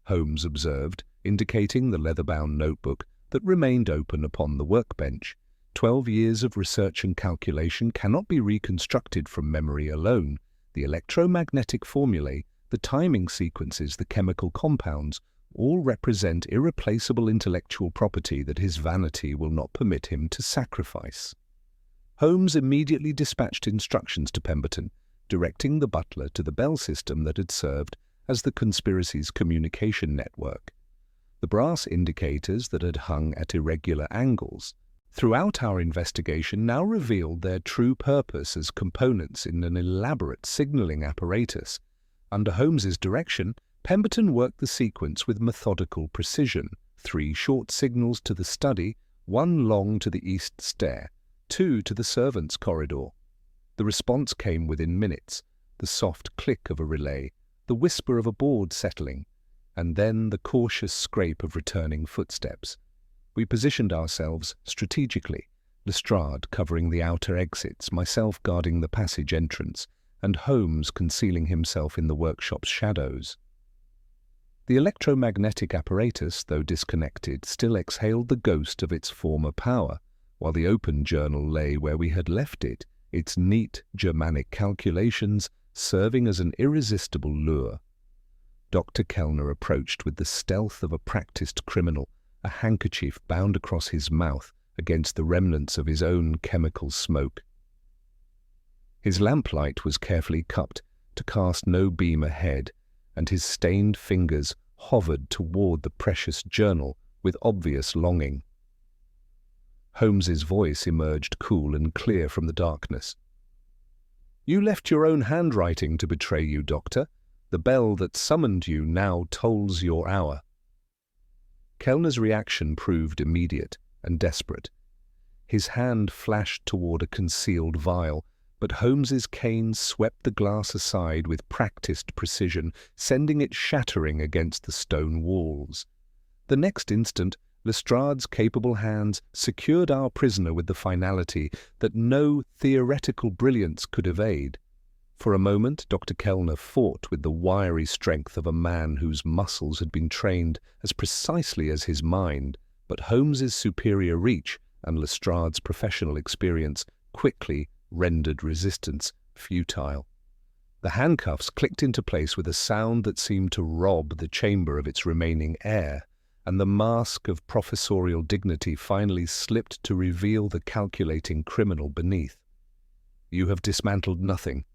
Holmes observed, indicating the leather-bound notebook that remained open upon the workbench. 12 years of research and calculation cannot be reconstructed from memory alone. The electromagnetic formulae, the timing sequences, the chemical compounds, all represent irreplaceable intellectual property that his vanity will not permit him to sacrifice. Holmes immediately dispatched instructions to Pemberton, directing the butler to the bell system that had served as the conspiracy's communication network. The brass indicators that had hung at irregular angles throughout our investigation now revealed their true purpose as components in an elaborate signaling apparatus. Under Holmes's direction, Pemberton worked the sequence with methodical precision. 3 short signals to the study, 1 long to the east stair, 2 to the servants' corridor. The response came within minutes, the soft click of a relay, the whisper of a board settling, and then the cautious scrape of returning footsteps. We positioned ourselves strategically, Lestrade covering the outer exits, myself guarding the passage entrance, and Holmes concealing himself in the workshop's shadows. The electromagnetic apparatus, though disconnected, still exhaled the ghost of its former power, while the open journal lay where we had left it, its neat Germanic calculations serving as an irresistible lure. Dr. Kellner approached with the stealth of a practiced criminal, a handkerchief bound across his mouth against the remnants of his own chemical smoke. His lamplight was carefully cupped to cast no beam ahead, and his stained fingers hovered toward the precious journal with obvious longing. Holmes's voice emerged cool and clear from the darkness. "You left your own handwriting to betray you, Doctor. The bell that summoned you now tolls your hour." Kellner's reaction proved immediate and desperate. His hand flashed toward a concealed vial, but Holmes's cane swept the glass aside with practiced precision, sending it shattering against the stone walls. The next instant, Lestrade's capable hands secured our prisoner with the finality that no theoretical brilliance could evade. For a moment, Dr. Kellner fought with the wiry strength of a man whose muscles had been trained as precisely as his mind, but Holmes's superior reach and Lestrade's professional experience quickly rendered resistance futile. The handcuffs clicked into place with a sound that seemed to rob the chamber of its remaining air, and the mask of professorial dignity finally slipped to reveal the calculating criminal beneath. "You have dismantled nothing,"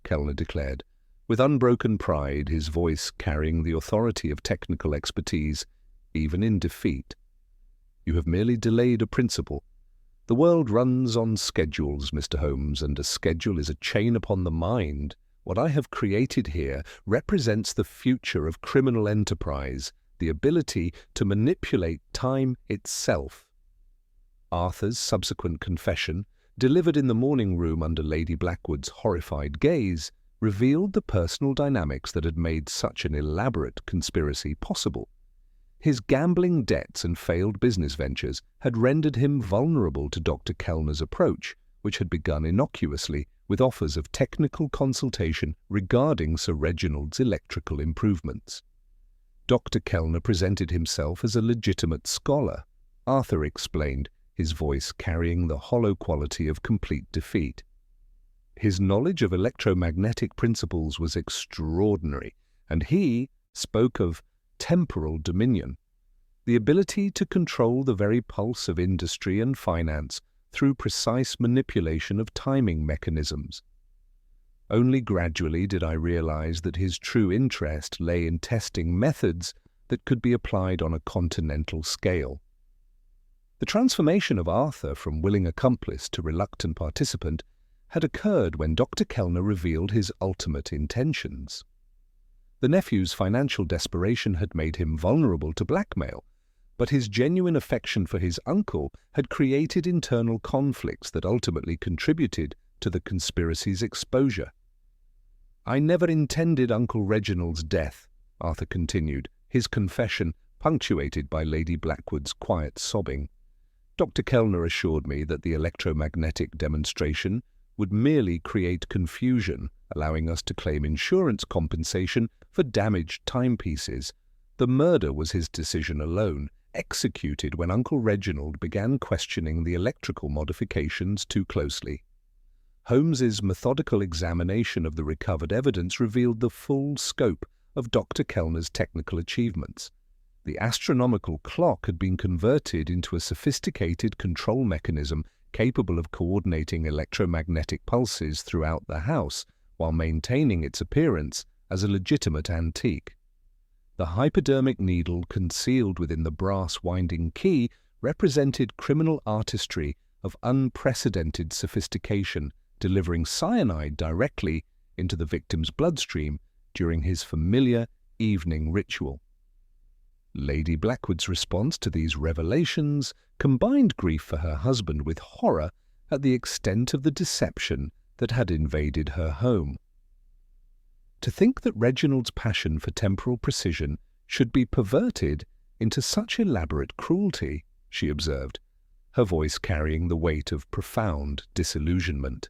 Kellner declared, with unbroken pride, his voice carrying the authority of technical expertise, even in defeat. "You have merely delayed a principle. The world runs on schedules, Mr. Holmes, and a schedule is a chain upon the mind. What I have created here represents the future of criminal enterprise, the ability to manipulate time itself." Arthur's subsequent confession, delivered in the morning room under Lady Blackwood's horrified gaze, revealed the personal dynamics that had made such an elaborate conspiracy possible. His gambling debts and failed business ventures had rendered him vulnerable to Dr. Kellner's approach, which had begun innocuously with offers of technical consultation regarding Sir Reginald's electrical improvements. Dr. Kellner presented himself as a legitimate scholar, Arthur explained, his voice carrying the hollow quality of complete defeat. His knowledge of electromagnetic principles was extraordinary, and he spoke of temporal dominion, the ability to control the very pulse of industry and finance through precise manipulation of timing mechanisms. Only gradually did I realize that his true interest lay in testing methods that could be applied on a continental scale. The transformation of Arthur from willing accomplice to reluctant participant had occurred when Dr. Kellner revealed his ultimate intentions. The nephew's financial desperation had made him vulnerable to blackmail, but his genuine affection for his uncle had created internal conflicts that ultimately contributed to the conspiracy's exposure. "I never intended Uncle Reginald's death," Arthur continued, his confession punctuated by Lady Blackwood's quiet sobbing. Dr. Kellner assured me that the electromagnetic demonstration would merely create confusion, allowing us to claim insurance compensation for damaged timepieces. The murder was his decision alone, executed when Uncle Reginald began questioning the electrical modifications too closely. Holmes's methodical examination of the recovered evidence revealed the full scope of Dr. Kellner's technical achievements. The astronomical clock had been converted into a sophisticated control mechanism capable of coordinating electromagnetic pulses throughout the house while maintaining its appearance as a legitimate antique. The hypodermic needle concealed within the brass winding key represented criminal artistry of unprecedented sophistication, delivering cyanide directly into the victim's bloodstream during his familiar evening ritual. Lady Blackwood's response to these revelations combined grief for her husband with horror at the extent of the deception that had invaded her home. To think that Reginald's passion for temporal precision should be perverted into such elaborate cruelty, she observed, her voice carrying the weight of profound disillusionment.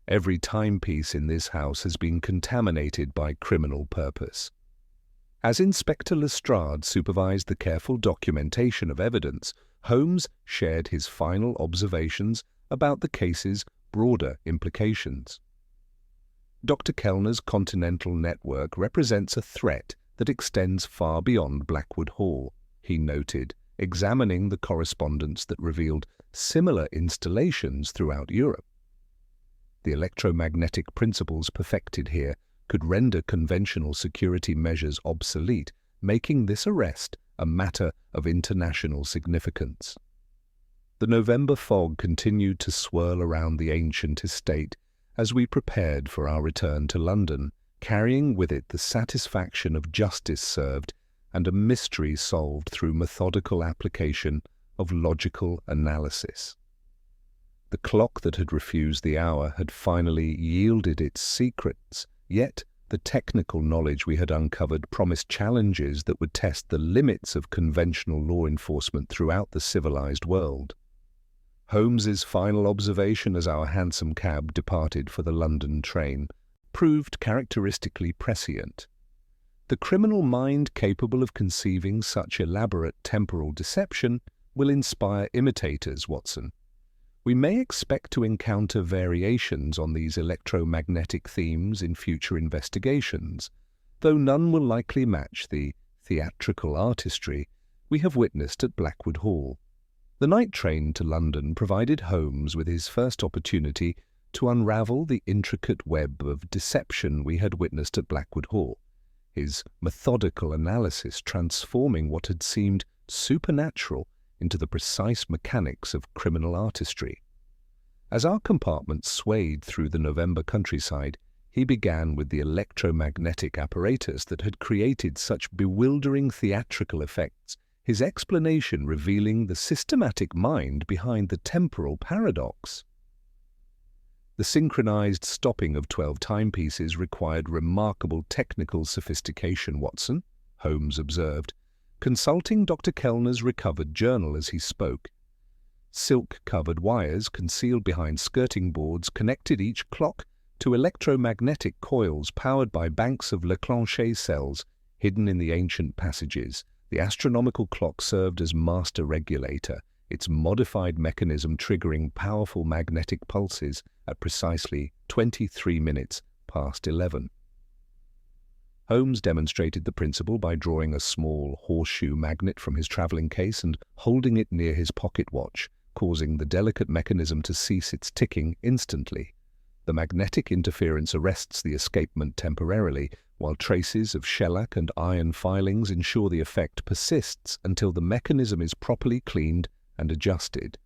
Every timepiece in this house has been contaminated by criminal purpose. As Inspector Lestrade supervised the careful documentation of evidence, Holmes shared his final observations about the case's broader implications. Dr. Kellner's continental network represents a threat that extends far beyond Blackwood Hall, he noted, examining the correspondence that revealed similar installations throughout Europe. The electromagnetic principles perfected here could render conventional security measures obsolete, making this arrest a matter of international significance. The November fog continued to swirl around the ancient estate as we prepared for our return to London, carrying with it the satisfaction of justice served and a mystery solved through methodical application of logical analysis. The clock that had refused the hour had finally yielded its secrets, yet the technical knowledge we had uncovered promised challenges that would test the limits of conventional law enforcement throughout the civilized world. Holmes's final observation as our hansom cab departed for the London train proved characteristically prescient. The criminal mind capable of conceiving such elaborate temporal deception will inspire imitators, Watson. We may expect to encounter variations on these electromagnetic themes in future investigations, though none will likely match the theatrical artistry we have witnessed at Blackwood Hall. The night train to London provided Holmes with his first opportunity to unravel the intricate web of deception we had witnessed at Blackwood Hall, his methodical analysis transforming what had seemed supernatural into the precise mechanics of criminal artistry. As our compartment swayed through the November countryside, he began with the electromagnetic apparatus that had created such bewildering theatrical effects, his explanation revealing the systematic mind behind the temporal paradox. The synchronized stopping of 12 timepieces required remarkable technical sophistication, Watson, Holmes observed, consulting Dr. Kellner's recovered journal as he spoke. Silk-covered wires concealed behind skirting boards connected each clock to electromagnetic coils powered by banks of Leclanché cells hidden in the ancient passages. The astronomical clock served as master regulator, its modified mechanism triggering powerful magnetic pulses at precisely 23 minutes past 11. Holmes demonstrated the principle by drawing a small horseshoe magnet from his travelling case and holding it near his pocket watch, causing the delicate mechanism to cease its ticking instantly. The magnetic interference arrests the escapement temporarily, while traces of shellac and iron filings ensure the effect persists until the mechanism is properly cleaned and adjusted.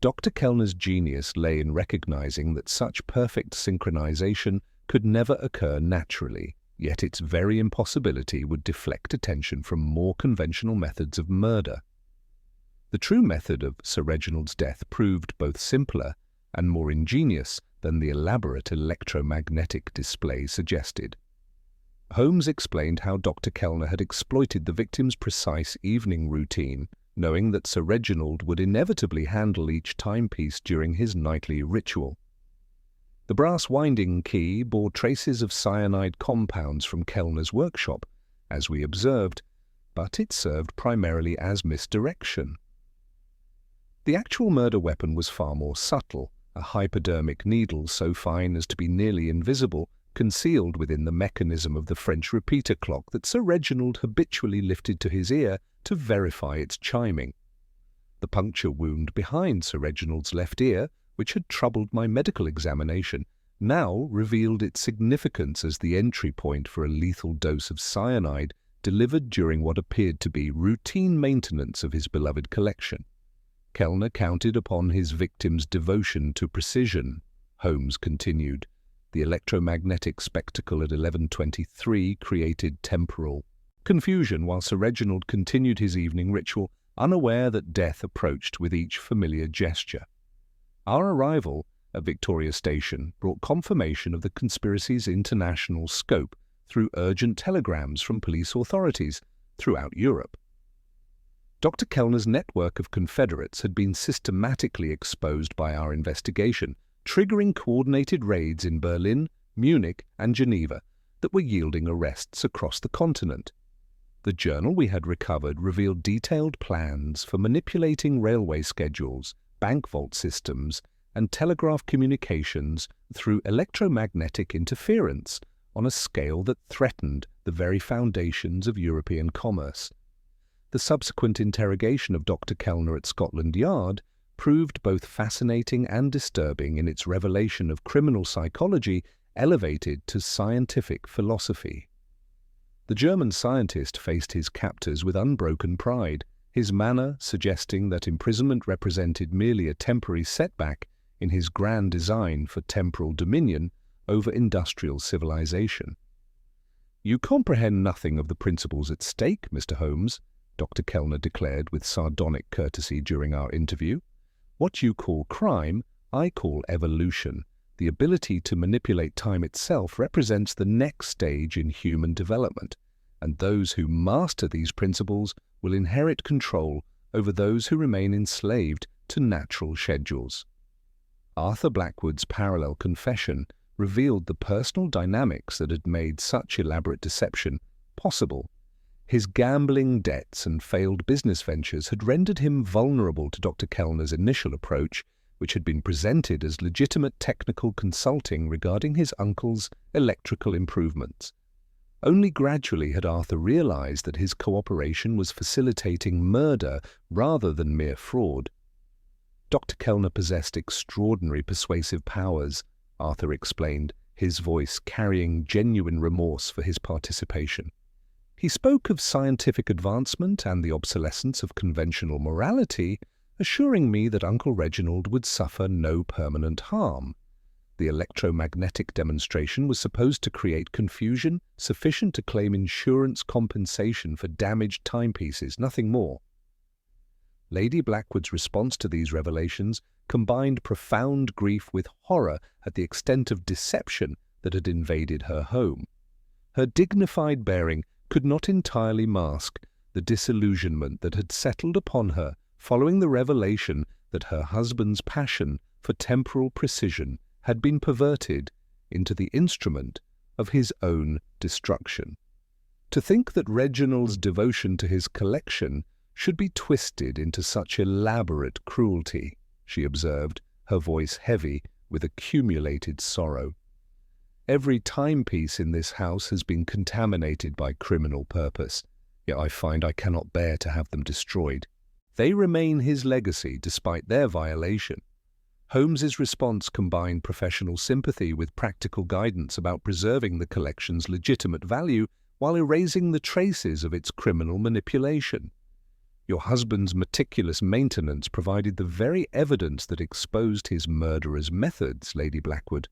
Dr. Kellner's genius lay in recognizing that such perfect synchronization could never occur naturally, yet its very impossibility would deflect attention from more conventional methods of murder. The true method of Sir Reginald's death proved both simpler and more ingenious than the elaborate electromagnetic display suggested. Holmes explained how Dr. Kellner had exploited the victim's precise evening routine, knowing that Sir Reginald would inevitably handle each timepiece during his nightly ritual. The brass winding key bore traces of cyanide compounds from Kellner's workshop, as we observed, but it served primarily as misdirection. The actual murder weapon was far more subtle, a hypodermic needle so fine as to be nearly invisible, concealed within the mechanism of the French repeater clock that Sir Reginald habitually lifted to his ear to verify its chiming. The puncture wound behind Sir Reginald's left ear, which had troubled my medical examination, now revealed its significance as the entry point for a lethal dose of cyanide delivered during what appeared to be routine maintenance of his beloved collection. Kellner counted upon his victim's devotion to precision, Holmes continued, The electromagnetic spectacle at 11:23 created temporal confusion while Sir Reginald continued his evening ritual, unaware that death approached with each familiar gesture. Our arrival at Victoria Station brought confirmation of the conspiracy's international scope through urgent telegrams from police authorities throughout Europe. Dr. Kellner's network of confederates had been systematically exposed by our investigation, triggering coordinated raids in Berlin, Munich, and Geneva that were yielding arrests across the continent. The journal we had recovered revealed detailed plans for manipulating railway schedules, bank vault systems, and telegraph communications through electromagnetic interference on a scale that threatened the very foundations of European commerce. The subsequent interrogation of Dr. Kellner at Scotland Yard proved both fascinating and disturbing in its revelation of criminal psychology elevated to scientific philosophy. The German scientist faced his captors with unbroken pride, his manner suggesting that imprisonment represented merely a temporary setback in his grand design for temporal dominion over industrial civilization. "You comprehend nothing of the principles at stake, Mr. Holmes," Dr. Kellner declared with sardonic courtesy during our interview. "What you call crime, I call evolution. The ability to manipulate time itself represents the next stage in human development, and those who master these principles will inherit control over those who remain enslaved to natural schedules." Arthur Blackwood's parallel confession revealed the personal dynamics that had made such elaborate deception possible. His gambling debts and failed business ventures had rendered him vulnerable to Dr. Kellner's initial approach, which had been presented as legitimate technical consulting regarding his uncle's electrical improvements. Only gradually had Arthur realized that his cooperation was facilitating murder rather than mere fraud. Dr. Kellner possessed extraordinary persuasive powers, Arthur explained, his voice carrying genuine remorse for his participation. He spoke of scientific advancement and the obsolescence of conventional morality, assuring me that Uncle Reginald would suffer no permanent harm. The electromagnetic demonstration was supposed to create confusion sufficient to claim insurance compensation for damaged timepieces, nothing more. Lady Blackwood's response to these revelations combined profound grief with horror at the extent of deception that had invaded her home. Her dignified bearing could not entirely mask the disillusionment that had settled upon her following the revelation that her husband's passion for temporal precision had been perverted into the instrument of his own destruction. To think that Reginald's devotion to his collection should be twisted into such elaborate cruelty, she observed, her voice heavy with accumulated sorrow. Every timepiece in this house has been contaminated by criminal purpose, yet I find I cannot bear to have them destroyed. They remain his legacy despite their violation. Holmes's response combined professional sympathy with practical guidance about preserving the collection's legitimate value while erasing the traces of its criminal manipulation. Your husband's meticulous maintenance provided the very evidence that exposed his murderer's methods, Lady Blackwood.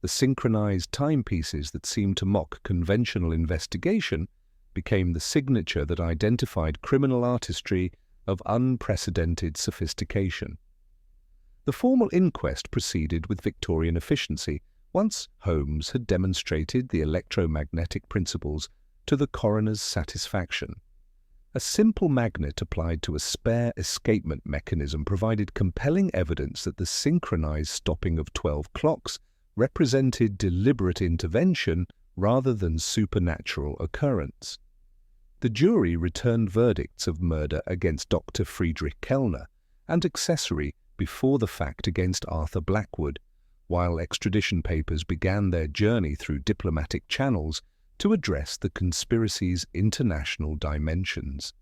The synchronized timepieces that seemed to mock conventional investigation became the signature that identified criminal artistry of unprecedented sophistication. The formal inquest proceeded with Victorian efficiency once Holmes had demonstrated the electromagnetic principles to the coroner's satisfaction. A simple magnet applied to a spare escapement mechanism provided compelling evidence that the synchronized stopping of 12 clocks represented deliberate intervention rather than supernatural occurrence. The jury returned verdicts of murder against Dr. Friedrich Kellner and accessory before the fact against Arthur Blackwood, while extradition papers began their journey through diplomatic channels to address the conspiracy's international dimensions.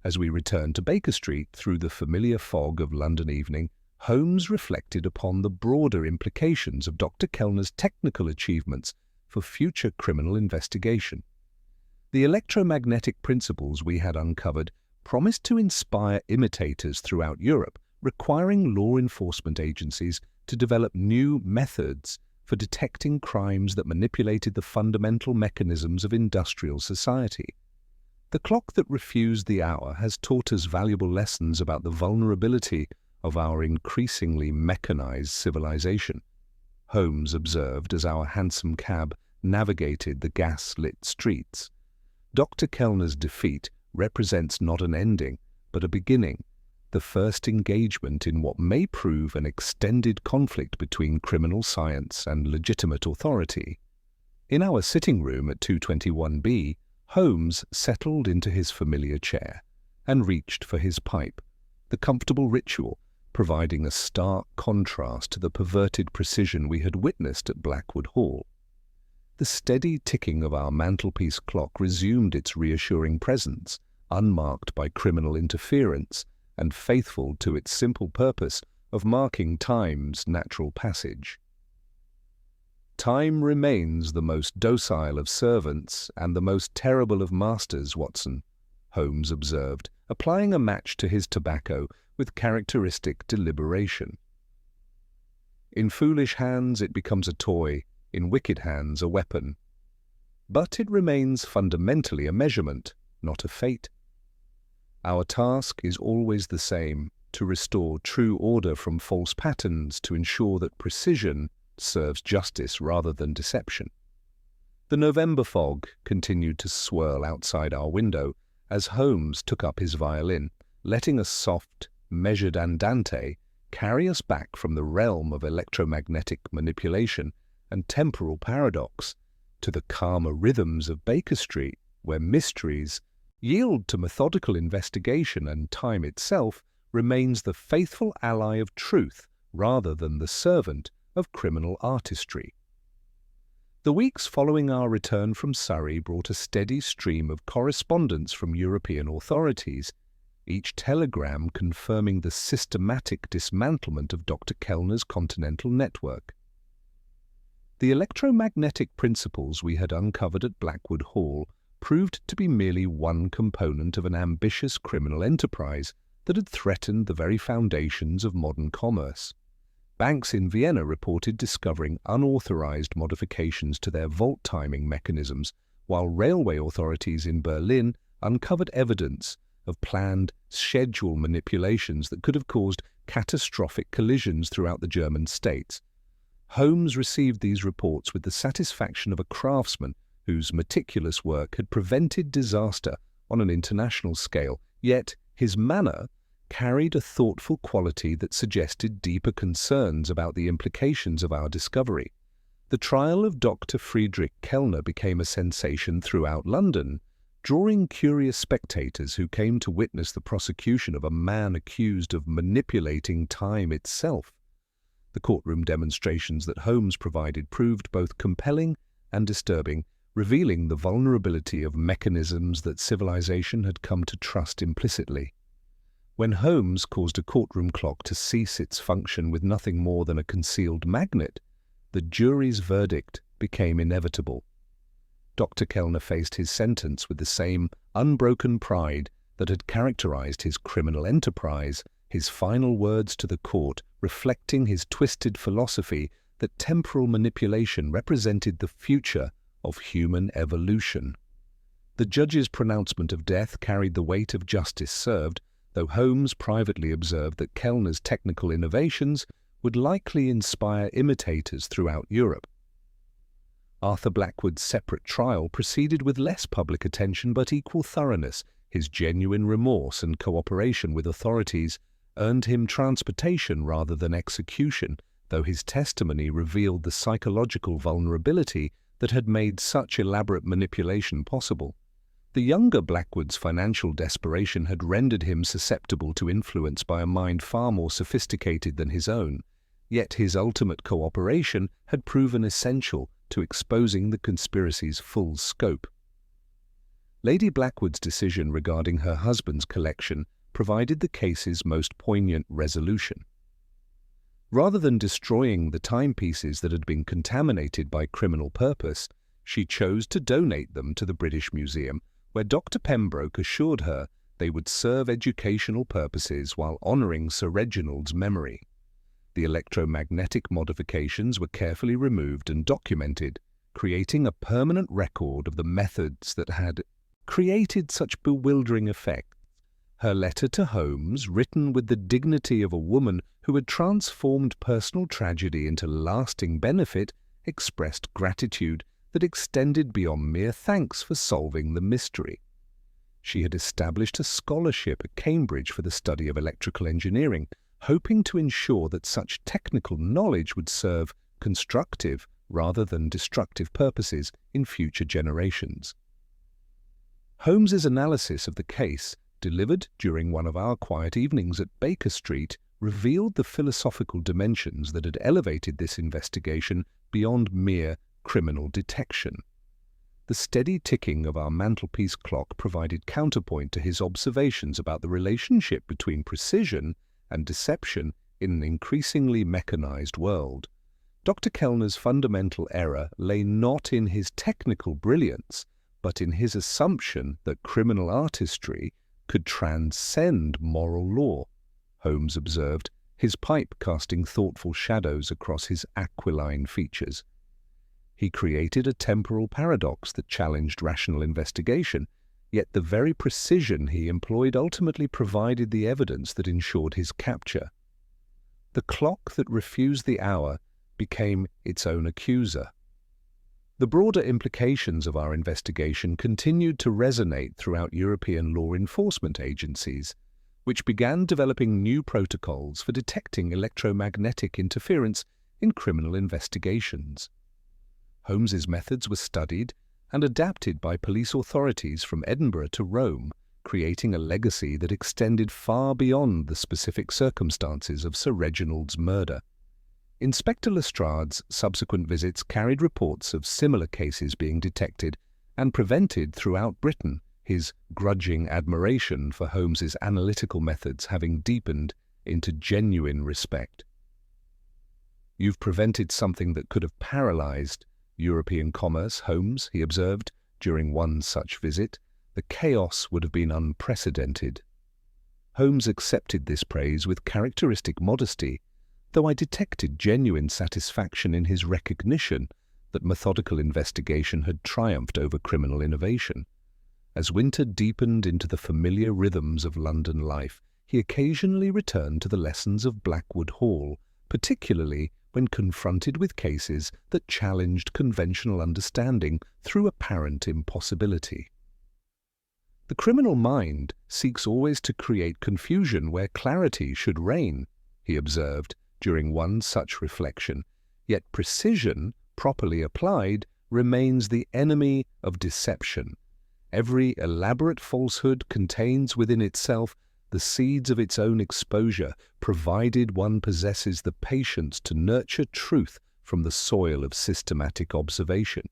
As we returned to Baker Street through the familiar fog of London evening, Holmes reflected upon the broader implications of Dr. Kellner's technical achievements for future criminal investigation. The electromagnetic principles we had uncovered promised to inspire imitators throughout Europe, requiring law enforcement agencies to develop new methods for detecting crimes that manipulated the fundamental mechanisms of industrial society. The clock that refused the hour has taught us valuable lessons about the vulnerability of our increasingly mechanized civilization, Holmes observed as our hansom cab navigated the gas-lit streets. Dr. Kellner's defeat represents not an ending, but a beginning, the first engagement in what may prove an extended conflict between criminal science and legitimate authority. In our sitting room at 221B, Holmes settled into his familiar chair and reached for his pipe, the comfortable ritual providing a stark contrast to the perverted precision we had witnessed at Blackwood Hall. The steady ticking of our mantelpiece clock resumed its reassuring presence, unmarked by criminal interference and faithful to its simple purpose of marking time's natural passage. "Time remains the most docile of servants and the most terrible of masters, Watson," Holmes observed, applying a match to his tobacco with characteristic deliberation. "In foolish hands it becomes a toy, in wicked hands a weapon. But it remains fundamentally a measurement, not a fate. Our task is always the same, to restore true order from false patterns, to ensure that precision serves justice rather than deception." The November fog continued to swirl outside our window as Holmes took up his violin, letting a soft, measured andante carry us back from the realm of electromagnetic manipulation and temporal paradox to the calmer rhythms of Baker Street, where mysteries yield to methodical investigation and time itself remains the faithful ally of truth rather than the servant of criminal artistry. The weeks following our return from Surrey brought a steady stream of correspondence from European authorities, each telegram confirming the systematic dismantlement of Dr. Kellner's continental network. The electromagnetic principles we had uncovered at Blackwood Hall proved to be merely one component of an ambitious criminal enterprise that had threatened the very foundations of modern commerce. Banks in Vienna reported discovering unauthorized modifications to their vault timing mechanisms, while railway authorities in Berlin uncovered evidence of planned schedule manipulations that could have caused catastrophic collisions throughout the German states. Holmes received these reports with the satisfaction of a craftsman whose meticulous work had prevented disaster on an international scale, yet his manner carried a thoughtful quality that suggested deeper concerns about the implications of our discovery. The trial of Dr. Friedrich Kellner became a sensation throughout London, drawing curious spectators who came to witness the prosecution of a man accused of manipulating time itself. The courtroom demonstrations that Holmes provided proved both compelling and disturbing, revealing the vulnerability of mechanisms that civilization had come to trust implicitly. When Holmes caused a courtroom clock to cease its function with nothing more than a concealed magnet, the jury's verdict became inevitable. Dr. Kellner faced his sentence with the same unbroken pride that had characterized his criminal enterprise, his final words to the court reflecting his twisted philosophy that temporal manipulation represented the future of human evolution. The judge's pronouncement of death carried the weight of justice served, though Holmes privately observed that Kellner's technical innovations would likely inspire imitators throughout Europe. Arthur Blackwood's separate trial proceeded with less public attention but equal thoroughness. His genuine remorse and cooperation with authorities earned him transportation rather than execution, though his testimony revealed the psychological vulnerability that had made such elaborate manipulation possible. The younger Blackwood's financial desperation had rendered him susceptible to influence by a mind far more sophisticated than his own, yet his ultimate cooperation had proven essential to exposing the conspiracy's full scope. Lady Blackwood's decision regarding her husband's collection provided the case's most poignant resolution. Rather than destroying the timepieces that had been contaminated by criminal purpose, she chose to donate them to the British Museum, where Dr. Pembroke assured her they would serve educational purposes while honouring Sir Reginald's memory. The electromagnetic modifications were carefully removed and documented, creating a permanent record of the methods that had created such bewildering effects. Her letter to Holmes, written with the dignity of a woman who had transformed personal tragedy into lasting benefit, expressed gratitude that extended beyond mere thanks for solving the mystery. She had established a scholarship at Cambridge for the study of electrical engineering, hoping to ensure that such technical knowledge would serve constructive rather than destructive purposes in future generations. Holmes's analysis of the case, delivered during one of our quiet evenings at Baker Street, revealed the philosophical dimensions that had elevated this investigation beyond mere criminal detection. The steady ticking of our mantelpiece clock provided counterpoint to his observations about the relationship between precision and deception in an increasingly mechanized world. Dr. Kellner's fundamental error lay not in his technical brilliance, but in his assumption that criminal artistry could transcend moral law, Holmes observed, his pipe casting thoughtful shadows across his aquiline features. He created a temporal paradox that challenged rational investigation, yet the very precision he employed ultimately provided the evidence that ensured his capture. The clock that refused the hour became its own accuser. The broader implications of our investigation continued to resonate throughout European law enforcement agencies, which began developing new protocols for detecting electromagnetic interference in criminal investigations. Holmes's methods were studied and adapted by police authorities from Edinburgh to Rome, creating a legacy that extended far beyond the specific circumstances of Sir Reginald's murder. Inspector Lestrade's subsequent visits carried reports of similar cases being detected and prevented throughout Britain, his grudging admiration for Holmes's analytical methods having deepened into genuine respect. "You've prevented something that could have paralyzed European commerce, Holmes," he observed during one such visit. "The chaos would have been unprecedented." Holmes accepted this praise with characteristic modesty, though I detected genuine satisfaction in his recognition that methodical investigation had triumphed over criminal innovation. As winter deepened into the familiar rhythms of London life, he occasionally returned to the lessons of Blackwood Hall, particularly when confronted with cases that challenged conventional understanding through apparent impossibility. "The criminal mind seeks always to create confusion where clarity should reign," he observed during one such reflection, "yet precision, properly applied, remains the enemy of deception. Every elaborate falsehood contains within itself the seeds of its own exposure, provided one possesses the patience to nurture truth from the soil of systematic observation."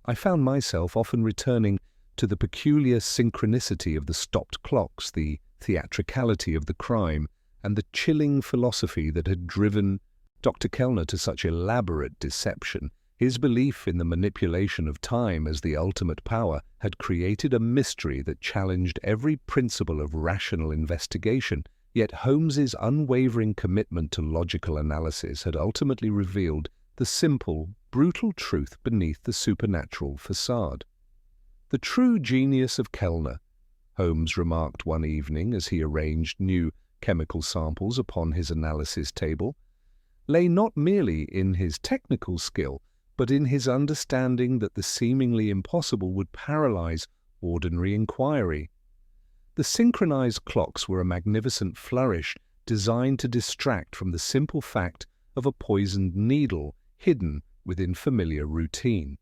I found myself often returning to the peculiar synchronicity of the stopped clocks, the theatricality of the crime, and the chilling philosophy that had driven Dr. Kellner to such elaborate deception. His belief in the manipulation of time as the ultimate power had created a mystery that challenged every principle of rational investigation, yet Holmes's unwavering commitment to logical analysis had ultimately revealed the simple, brutal truth beneath the supernatural facade. "The true genius of Kellner," Holmes remarked one evening as he arranged new chemical samples upon his analysis table, "lay not merely in his technical skill, but in his understanding that the seemingly impossible would paralyze ordinary inquiry. The synchronized clocks were a magnificent flourish designed to distract from the simple fact of a poisoned needle hidden within familiar routine."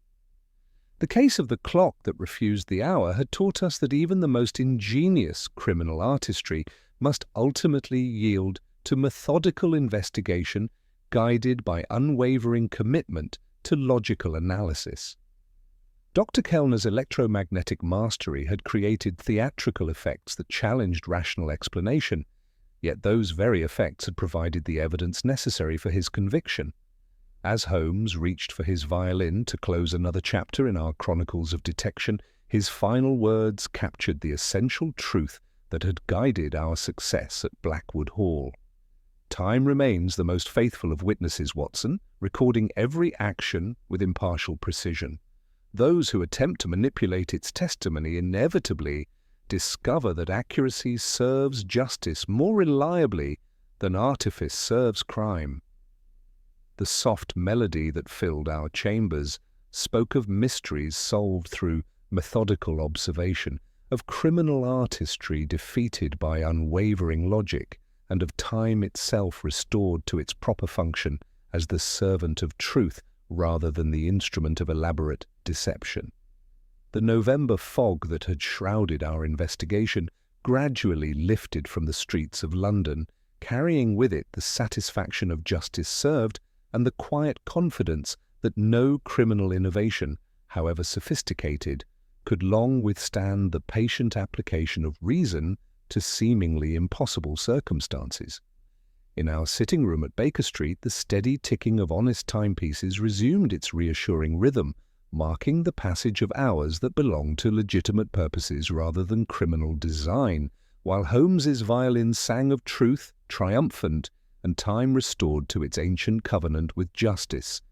The case of the clock that refused the hour had taught us that even the most ingenious criminal artistry must ultimately yield to methodical investigation guided by unwavering commitment to logical analysis. Dr. Kellner's electromagnetic mastery had created theatrical effects that challenged rational explanation, yet those very effects had provided the evidence necessary for his conviction. As Holmes reached for his violin to close another chapter in our chronicles of detection, his final words captured the essential truth that had guided our success at Blackwood Hall. Time remains the most faithful of witnesses, Watson, recording every action with impartial precision. Those who attempt to manipulate its testimony inevitably discover that accuracy serves justice more reliably than artifice serves crime. The soft melody that filled our chambers spoke of mysteries solved through methodical observation, of criminal artistry defeated by unwavering logic, and of time itself restored to its proper function as the servant of truth rather than the instrument of elaborate deception. The November fog that had shrouded our investigation gradually lifted from the streets of London, carrying with it the satisfaction of justice served and the quiet confidence that no criminal innovation, however sophisticated, could long withstand the patient application of reason to seemingly impossible circumstances. In our sitting room at Baker Street, the steady ticking of honest timepieces resumed its reassuring rhythm, marking the passage of hours that belonged to legitimate purposes rather than criminal design, while Holmes's violin sang of truth, triumphant, and time restored to its ancient covenant with justice,